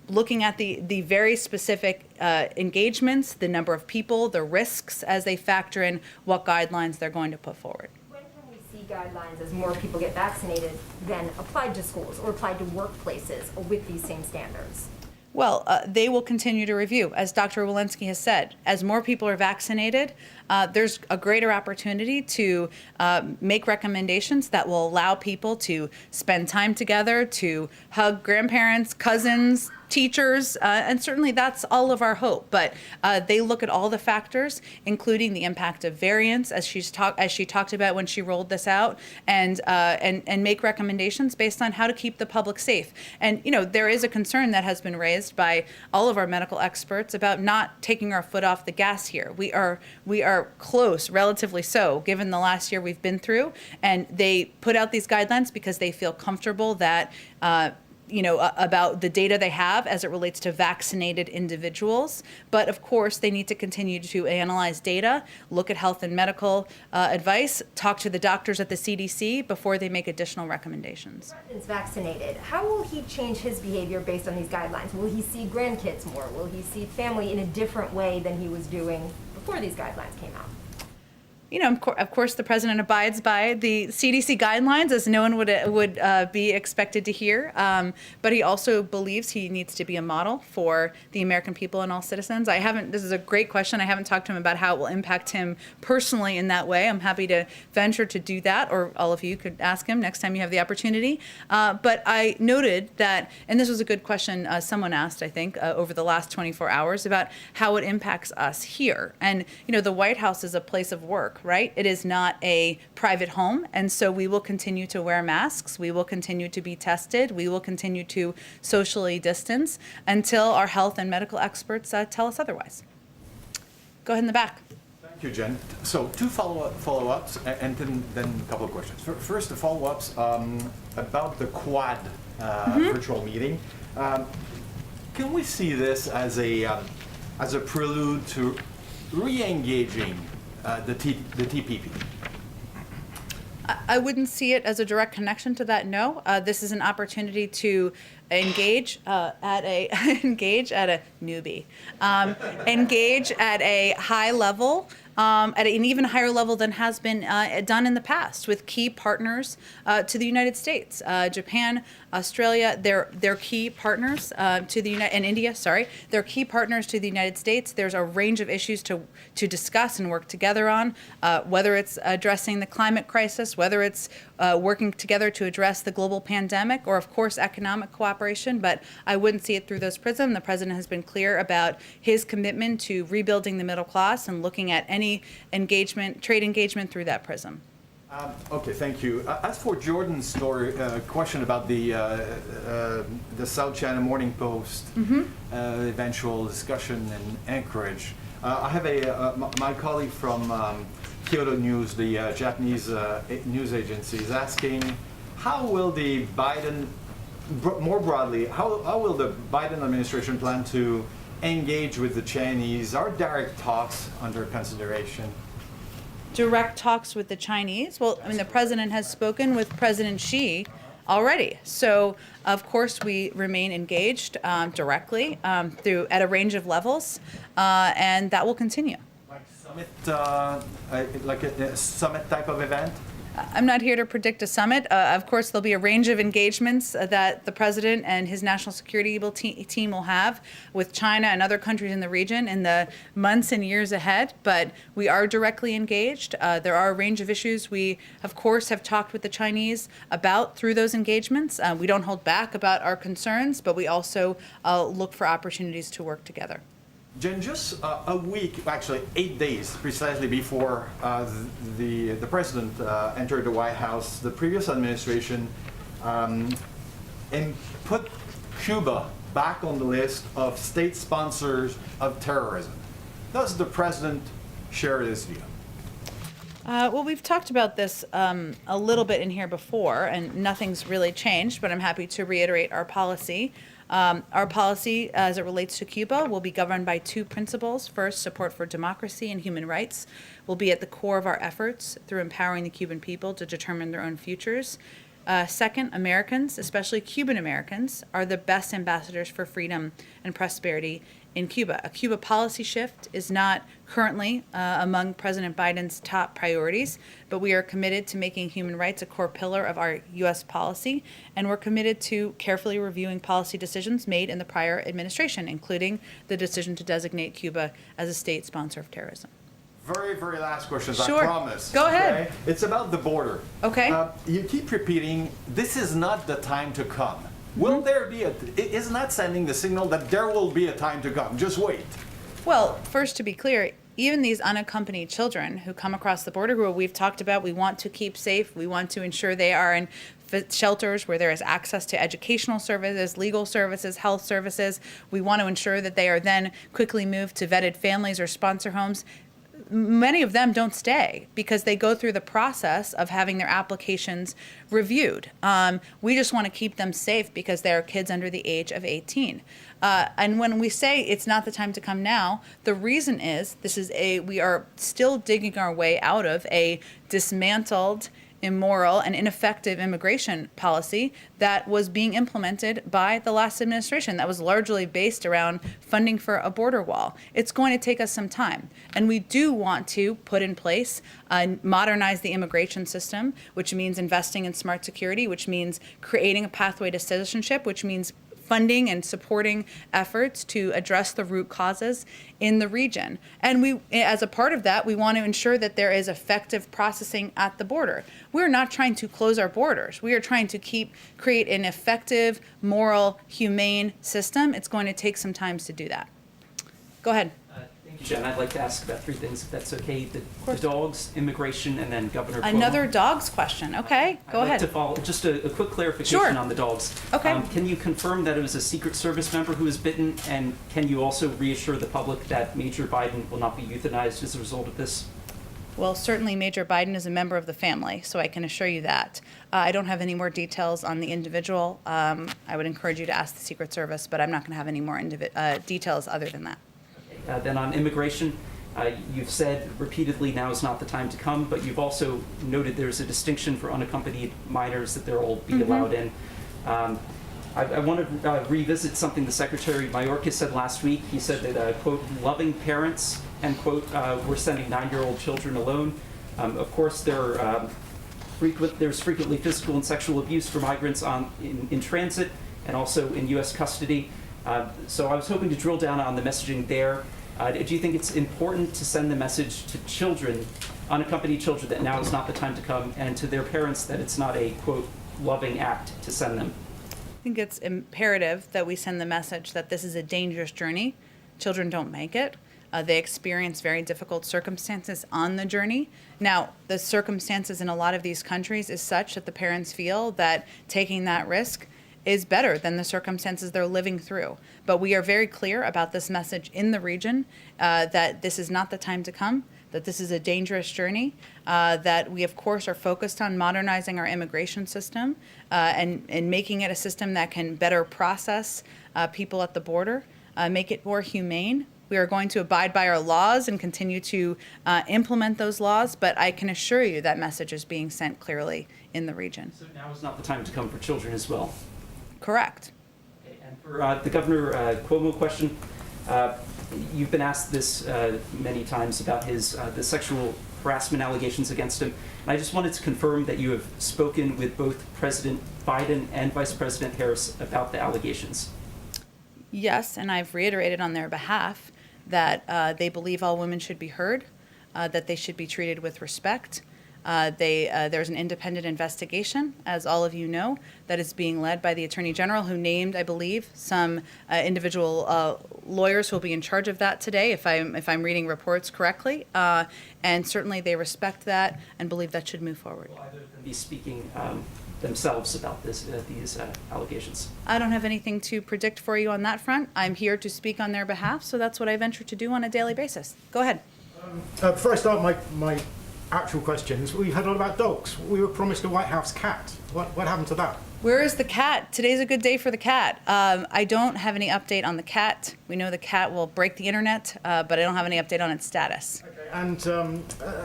looking at the very specific engagements, the number of people, the risks as they factor in what guidelines they're going to put forward.
Guidelines as more people get vaccinated then applied to schools or applied to workplaces with these same standards?
Well, they will continue to review. As Dr. Walensky has said, as more people are vaccinated, there's a greater opportunity to make recommendations that will allow people to spend time together, to hug grandparents, cousins, teachers, and certainly that's all of our hope. But they look at all the factors, including the impact of variants, as she talked about when she rolled this out, and make recommendations based on how to keep the public safe. And there is a concern that has been raised by all of our medical experts about not taking our foot off the gas here. We are close, relatively so, given the last year we've been through, and they put out these guidelines because they feel comfortable that about the data they have as it relates to vaccinated individuals. But of course, they need to continue to analyze data, look at health and medical advice, talk to the doctors at the CDC before they make additional recommendations.
If he's vaccinated, how will he change his behavior based on these guidelines? Will he see grandkids more? Will he see family in a different way than he was doing before these guidelines came out?
Of course, the president abides by the CDC guidelines, as no one would be expected to hear. But he also believes he needs to be a model for the American people and all citizens. This is a great question. I haven't talked to him about how it will impact him personally in that way. I'm happy to venture to do that, or all of you could ask him next time you have the opportunity. But I noted that, and this was a good question someone asked, I think, over the last 24 hours about how it impacts us here. And, the White House is a place of work, right? It is not a private home, and so we will continue to wear masks. We will continue to be tested. We will continue to socially distance until our health and medical experts tell us otherwise. Go ahead in the back.
Thank you, Jen. So 2 follow-ups, and then a couple of questions. First, the follow-ups about the Quad virtual meeting. Can we see this as a prelude to re-engaging the TPP?
I wouldn't see it as a direct connection to that. No, this is an opportunity to engage at a engage at a high level. At an even higher level than has been done in the past with key partners to the United States. Japan, Australia, they're key partners to the and India, sorry. They're key partners to the United States. There's a range of issues to discuss and work together on, whether it's addressing the climate crisis, whether it's working together to address the global pandemic, or of course economic cooperation, but I wouldn't see it through those prisms. The president has been clear about his commitment to rebuilding the middle class and looking at any trade engagement through that prism.
Okay, thank you. As for Jordan's story, question about the South China Morning Post eventual discussion in Anchorage, I have my colleague from Kyoto News, the Japanese news agency, is asking how will the Biden, more broadly, how will the Biden administration plan to engage with the Chinese? Are direct talks under consideration?
Direct talks with the Chinese? Well, I mean, the president has spoken with President Xi already. So, of course, we remain engaged directly at a range of levels, and that will continue.
Like a summit type of event?
I'm not here to predict a summit. Of course, there'll be a range of engagements that the president and his national security team will have with China and other countries in the region in the months and years ahead. But we are directly engaged. There are a range of issues we, of course, have talked with the Chinese about through those engagements. We don't hold back about our concerns, but we also look for opportunities to work together.
Jen, just a week, actually 8 days precisely before the president entered the White House, the previous administration and put Cuba back on the list of state sponsors of terrorism. Does the president share this view?
Well, we've talked about this a little bit in here before, and nothing's really changed, but I'm happy to reiterate our policy. Our policy, as it relates to Cuba, will be governed by two principles. First, support for democracy and human rights will be at the core of our efforts through empowering the Cuban people to determine their own futures. Second, Americans, especially Cuban Americans, are the best ambassadors for freedom and prosperity in Cuba. A Cuba policy shift is not currently among President Biden's top priorities, but we are committed to making human rights a core pillar of our U.S. policy, and we're committed to carefully reviewing policy decisions made in the prior administration, including the decision to designate Cuba as a state sponsor of terrorism.
Very, very last question,
Sure.
I promise.
Go ahead.
Okay? It's about the border.
Okay.
You keep repeating, this is not the time to come. Will there be isn't that sending the signal that there will be a time to come? Just wait.
Well, first, to be clear, even these unaccompanied children who come across the border, who we've talked about, we want to keep safe. We want to ensure they are in shelters where there is access to educational services, legal services, health services. We want to ensure that they are then quickly moved to vetted families or sponsor homes. Many of them don't stay because they go through the process of having their applications reviewed. We just want to keep them safe because they are kids under the age of 18. And when we say it's not the time to come now, the reason is we are still digging our way out of a dismantled, immoral, and ineffective immigration policy that was being implemented by the last administration that was largely based around funding for a border wall. It's going to take us some time. And we do want to put in place, modernize the immigration system, which means investing in smart security, which means creating a pathway to citizenship, which means funding and supporting efforts to address the root causes in the region. And we, as a part of that, we want to ensure that there is effective processing at the border. We're not trying to close our borders. We are trying to create an effective, moral, humane system. It's going to take some time to do that. Go ahead.
Thank you, Jen. I'd like to ask about three things, if that's okay. The dogs, immigration, and then Governor Cuomo.
Another dogs question. Okay, go ahead.
I'd like to follow just a quick clarification
Sure.
on the dogs.
Okay.
Can you confirm that it was a Secret Service member who was bitten, and can you also reassure the public that Major Biden will not be euthanized as a result of this?
Well, certainly Major Biden is a member of the family, so I can assure you that. I don't have any more details on the individual. I would encourage you to ask the Secret Service, but I'm not going to have any more details other than that.
Then on immigration, you've said repeatedly now is not the time to come, but you've also noted there's a distinction for unaccompanied minors that they'll be allowed in. I want to revisit something the Secretary Mayorkas said last week. He said that, quote, loving parents, end quote, we're sending 9-year-old children alone. Of course, there's frequently physical and sexual abuse for migrants in transit and also in U.S. custody. So I was hoping to drill down on the messaging there. Do you think it's important to send the message to children, unaccompanied children, that now is not the time to come, and to their parents that it's not a, quote, loving act to send them?
I think it's imperative that we send the message that this is a dangerous journey. Children don't make it. They experience very difficult circumstances on the journey. Now, the circumstances in a lot of these countries is such that the parents feel that taking that risk is better than the circumstances they're living through. But we are very clear about this message in the region, that this is not the time to come, that this is a dangerous journey, that we, of course, are focused on modernizing our immigration system and making it a system that can better process people at the border, make it more humane. We are going to abide by our laws and continue to implement those laws, but I can assure you that message is being sent clearly in the region.
So now is not the time to come for children as well?
Correct.
Okay, and for the Governor Cuomo question, you've been asked this many times about the sexual harassment allegations against him. And I just wanted to confirm that you have spoken with both President Biden and Vice President Harris about the allegations.
Yes, and I've reiterated on their behalf that they believe all women should be heard, that they should be treated with respect, There's an independent investigation, as all of you know, that is being led by the Attorney General, who named, I believe, some individual lawyers who will be in charge of that today, if I'm reading reports correctly. And certainly they respect that and believe that should move forward.
Will either of them be speaking themselves about these allegations?
I don't have anything to predict for you on that front. I'm here to speak on their behalf, so that's what I venture to do on a daily basis. Go ahead.
Before I start my actual questions, we heard a lot about dogs. We were promised a White House cat. What happened to that?
Where is the cat? Today's a good day for the cat. I don't have any update on the cat. We know the cat will break the internet, but I don't have any update on its status.
Okay. And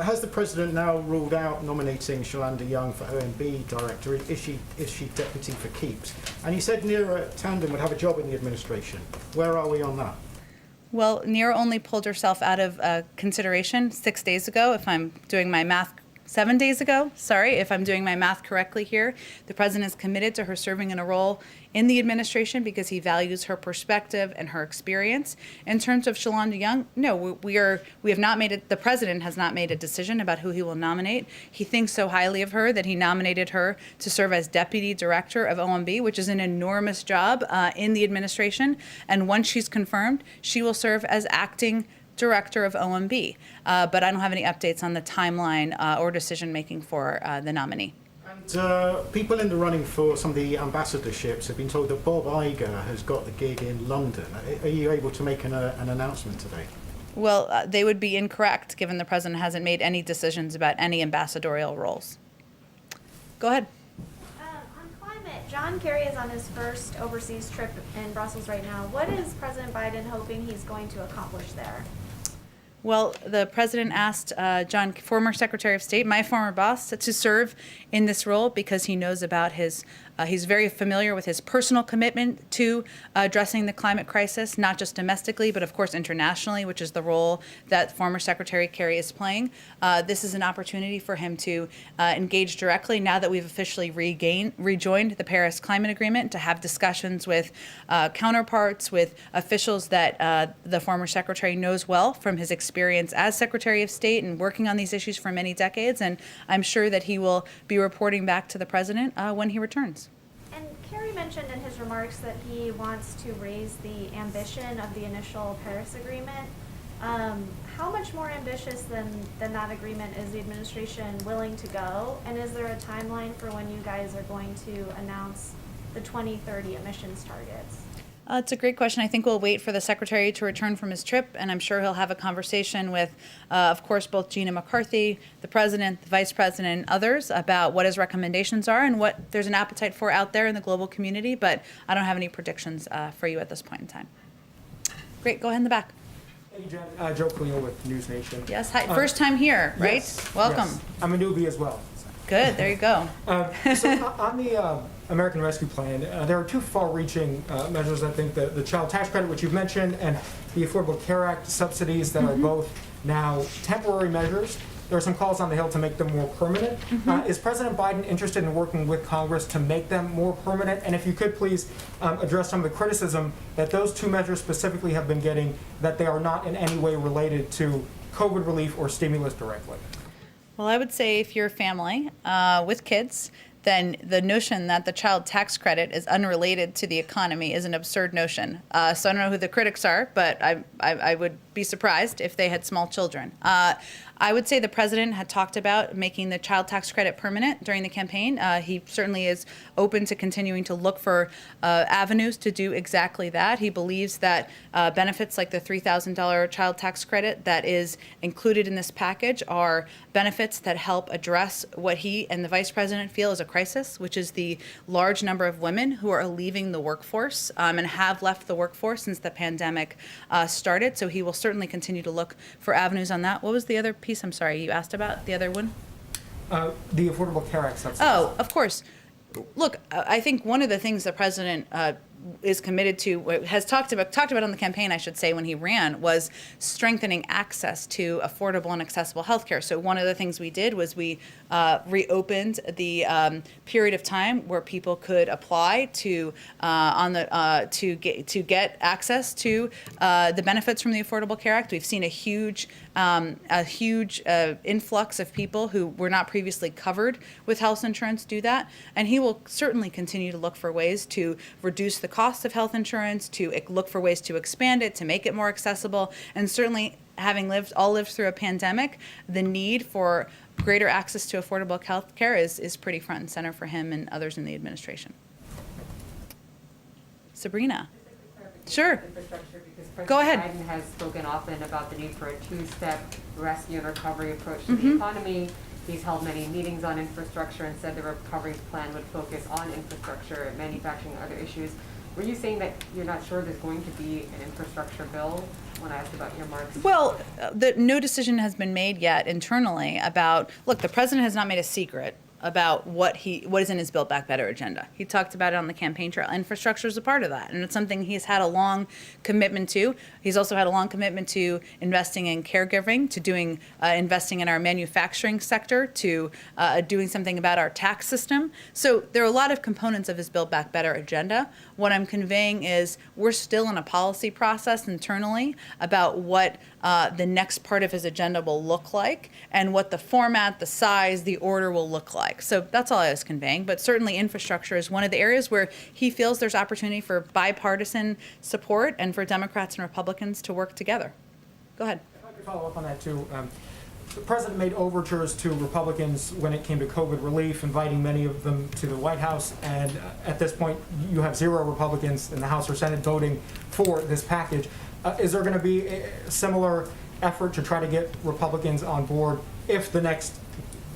has the president now ruled out nominating Shalanda Young for OMB director? Is she deputy for keeps? And he said Neera Tanden would have a job in the administration. Where are we on that?
Well, Neera only pulled herself out of consideration 6 days ago, if I'm doing my math. 7 days ago, sorry, if I'm doing my math correctly here. The president is committed to her serving in a role in the administration because he values her perspective and her experience. In terms of Shalanda Young, no, we have not made it, the president has not made a decision about who he will nominate. He thinks so highly of her that he nominated her to serve as deputy director of OMB, which is an enormous job in the administration. And once she's confirmed, she will serve as acting director of OMB, but I don't have any updates on the timeline or decision-making for the nominee.
And people in the running for some of the ambassadorships have been told that Bob Iger has got the gig in London. Are you able to make an announcement today?
Well, they would be incorrect, given the president hasn't made any decisions about any ambassadorial roles. Go ahead.
On climate, John Kerry is on his first overseas trip in Brussels right now. What is President Biden hoping he's going to accomplish there?
Well, the president asked John, former Secretary of State, my former boss, to serve in this role because he knows about his, he's very familiar with his personal commitment to addressing the climate crisis, not just domestically, but of course internationally, which is the role that former Secretary Kerry is playing. This is an opportunity for him to engage directly now that we've officially rejoined the Paris Climate Agreement, to have discussions with counterparts, with officials that the former secretary knows well from his experience as Secretary of State and working on these issues for many decades. And I'm sure that he will be reporting back to the president when he returns.
And Kerry mentioned in his remarks that he wants to raise the ambition of the initial Paris Agreement. How much more ambitious than that agreement is the administration willing to go? And is there a timeline for when you guys are going to announce the 2030 emissions targets?
It's a great question. I think we'll wait for the secretary to return from his trip, and I'm sure he'll have a conversation with, of course, both Gina McCarthy, the president, the vice president, and others about what his recommendations are and what there's an appetite for out there in the global community, but I don't have any predictions for you at this point in time. Great. Go ahead in the back.
Hey, Jen. Joe Cleo with News Nation.
Yes. Hi. First time here, right?
Yes,
Welcome.
yes. I'm a newbie as well.
Good. There you go.
So on the American Rescue Plan, there are two far-reaching measures. I think the child tax credit, which you've mentioned, and the Affordable Care Act subsidies that are both now temporary measures. There are some calls on the Hill to make them more permanent. Is President Biden interested in working with Congress to make them more permanent? And if you could please address some of the criticism that those two measures specifically have been getting, that they are not in any way related to COVID relief or stimulus directly.
Well, I would say if you're a family with kids, then the notion that the child tax credit is unrelated to the economy is an absurd notion. So I don't know who the critics are, but I would be surprised if they had small children. I would say the president had talked about making the child tax credit permanent during the campaign. He certainly is open to continuing to look for avenues to do exactly that. He believes that benefits like the $3,000 child tax credit that is included in this package are benefits that help address what he and the vice president feel is a crisis, which is the large number of women who are leaving the workforce and have left the workforce since the pandemic started. So he will certainly continue to look for avenues on that. What was the other piece? I'm sorry, you asked about the other one?
The Affordable Care Act subsidies.
Oh, of course. Look, I think one of the things the president is committed to, has talked about on the campaign, I should say, when he ran, was strengthening access to affordable and accessible health care. So one of the things we did was we reopened the period of time where people could apply to get access to the benefits from the Affordable Care Act. We've seen a huge influx of people who were not previously covered with health insurance do that, and he will certainly continue to look for ways to reduce the cost of health insurance, to look for ways to expand it, to make it more accessible, and certainly having lived through a pandemic, the need for greater access to affordable health care is pretty front and center for him and others in the administration. Sabrina. Sure. Go ahead.
Biden has spoken often about the need for a two-step rescue and recovery approach to the economy. He's held many meetings on infrastructure and said the recovery plan would focus on infrastructure, manufacturing, and other issues. Were you saying that you're not sure there's going to be an infrastructure bill when I asked about earmarks?
Well, no decision has been made yet internally about, look, the president has not made a secret about what is in his Build Back Better agenda. He talked about it on the campaign trail. Infrastructure is a part of that, and it's something he's had a long commitment to. He's also had a long commitment to investing in caregiving, to doing investing in our manufacturing sector, to doing something about our tax system. So there are a lot of components of his Build Back Better agenda. What I'm conveying is we're still in a policy process internally about what the next part of his agenda will look like and what the format, the size, the order will look like. So that's all I was conveying, but certainly infrastructure is one of the areas where he feels there's opportunity for bipartisan support and for Democrats and Republicans to work together. Go ahead.
If I could follow up on that too. The president made overtures to Republicans when it came to COVID relief, inviting many of them to the White House, and at this point you have 0 Republicans in the House or Senate voting for this package. Is there going to be a similar effort to try to get Republicans on board if the next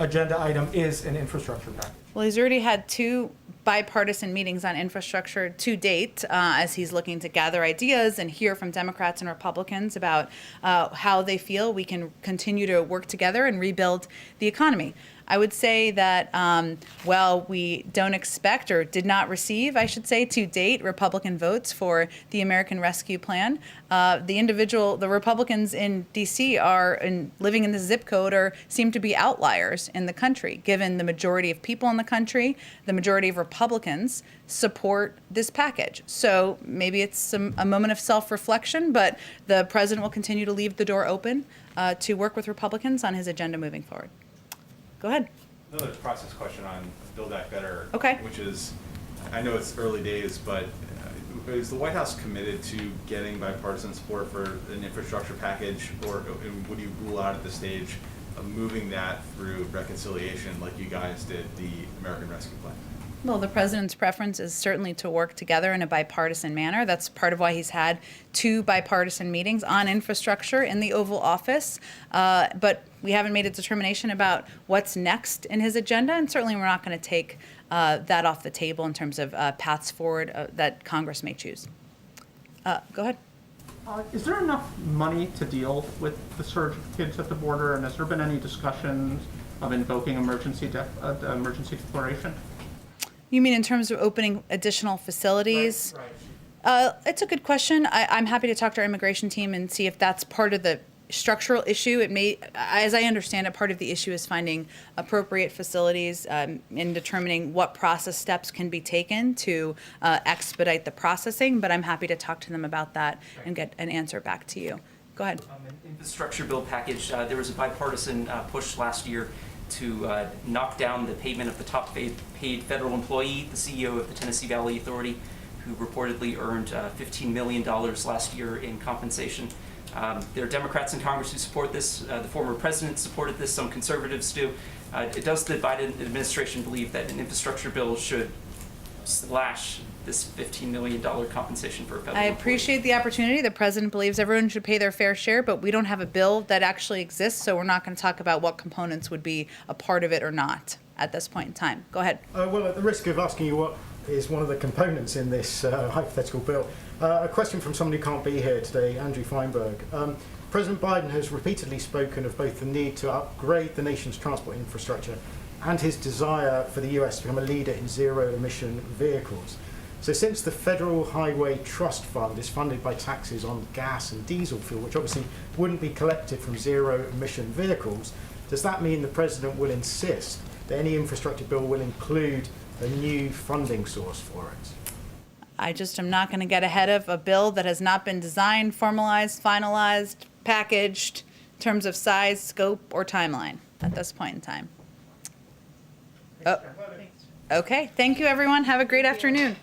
agenda item is an infrastructure package?
Well, he's already had 2 bipartisan meetings on infrastructure to date as he's looking to gather ideas and hear from Democrats and Republicans about how they feel we can continue to work together and rebuild the economy. I would say that while we don't expect or did not receive, I should say, to date, Republican votes for the American Rescue Plan, the Republicans in D.C. living in the zip code seem to be outliers in the country, given the majority of people in the country, the majority of Republicans support this package. So maybe it's a moment of self-reflection, but the president will continue to leave the door open to work with Republicans on his agenda moving forward. Go ahead.
Another process question on Build Back Better,
okay.
Which is, I know it's early days, but is the White House committed to getting bipartisan support for an infrastructure package, or would you rule out at this stage of moving that through reconciliation like you guys did the American Rescue Plan?
Well, the president's preference is certainly to work together in a bipartisan manner. That's part of why he's had 2 bipartisan meetings on infrastructure in the Oval Office. But we haven't made a determination about what's next in his agenda, and certainly we're not going to take that off the table in terms of paths forward that Congress may choose. Go ahead.
Is there enough money to deal with the surge of kids at the border, and has there been any discussions of invoking emergency declaration?
You mean in terms of opening additional facilities? Right. It's a good question. I'm happy to talk to our immigration team and see if that's part of the structural issue. It may, as I understand it, part of the issue is finding appropriate facilities and determining what process steps can be taken to expedite the processing. But I'm happy to talk to them about that and get an answer back to you. Go ahead.
An infrastructure bill package. There was a bipartisan push last year to knock down the payment of the top paid federal employee, the CEO of the Tennessee Valley Authority, who reportedly earned $15 million last year in compensation. There are Democrats in Congress who support this. The former president supported this. Some conservatives do. Does the Biden administration believe that an infrastructure bill should slash this $15 million compensation for a federal
I
employee?
appreciate the opportunity. The president believes everyone should pay their fair share, but we don't have a bill that actually exists, so we're not going to talk about what components would be a part of it or not at this point in time. Go ahead.
Well, at the risk of asking you what is one of the components in this hypothetical bill, a question from somebody who can't be here today, Andrew Feinberg. President Biden has repeatedly spoken of both the need to upgrade the nation's transport infrastructure and his desire for the US to become a leader in zero-emission vehicles. So since the Federal Highway Trust Fund is funded by taxes on gas and diesel fuel, which obviously wouldn't be collected from zero-emission vehicles, does that mean the President will insist that any infrastructure bill will include a new funding source for it?
I just am not going to get ahead of a bill that has not been designed, formalized, finalized, packaged in terms of size, scope, or timeline at this point in time. Oh. Okay, thank you everyone. Have a great afternoon.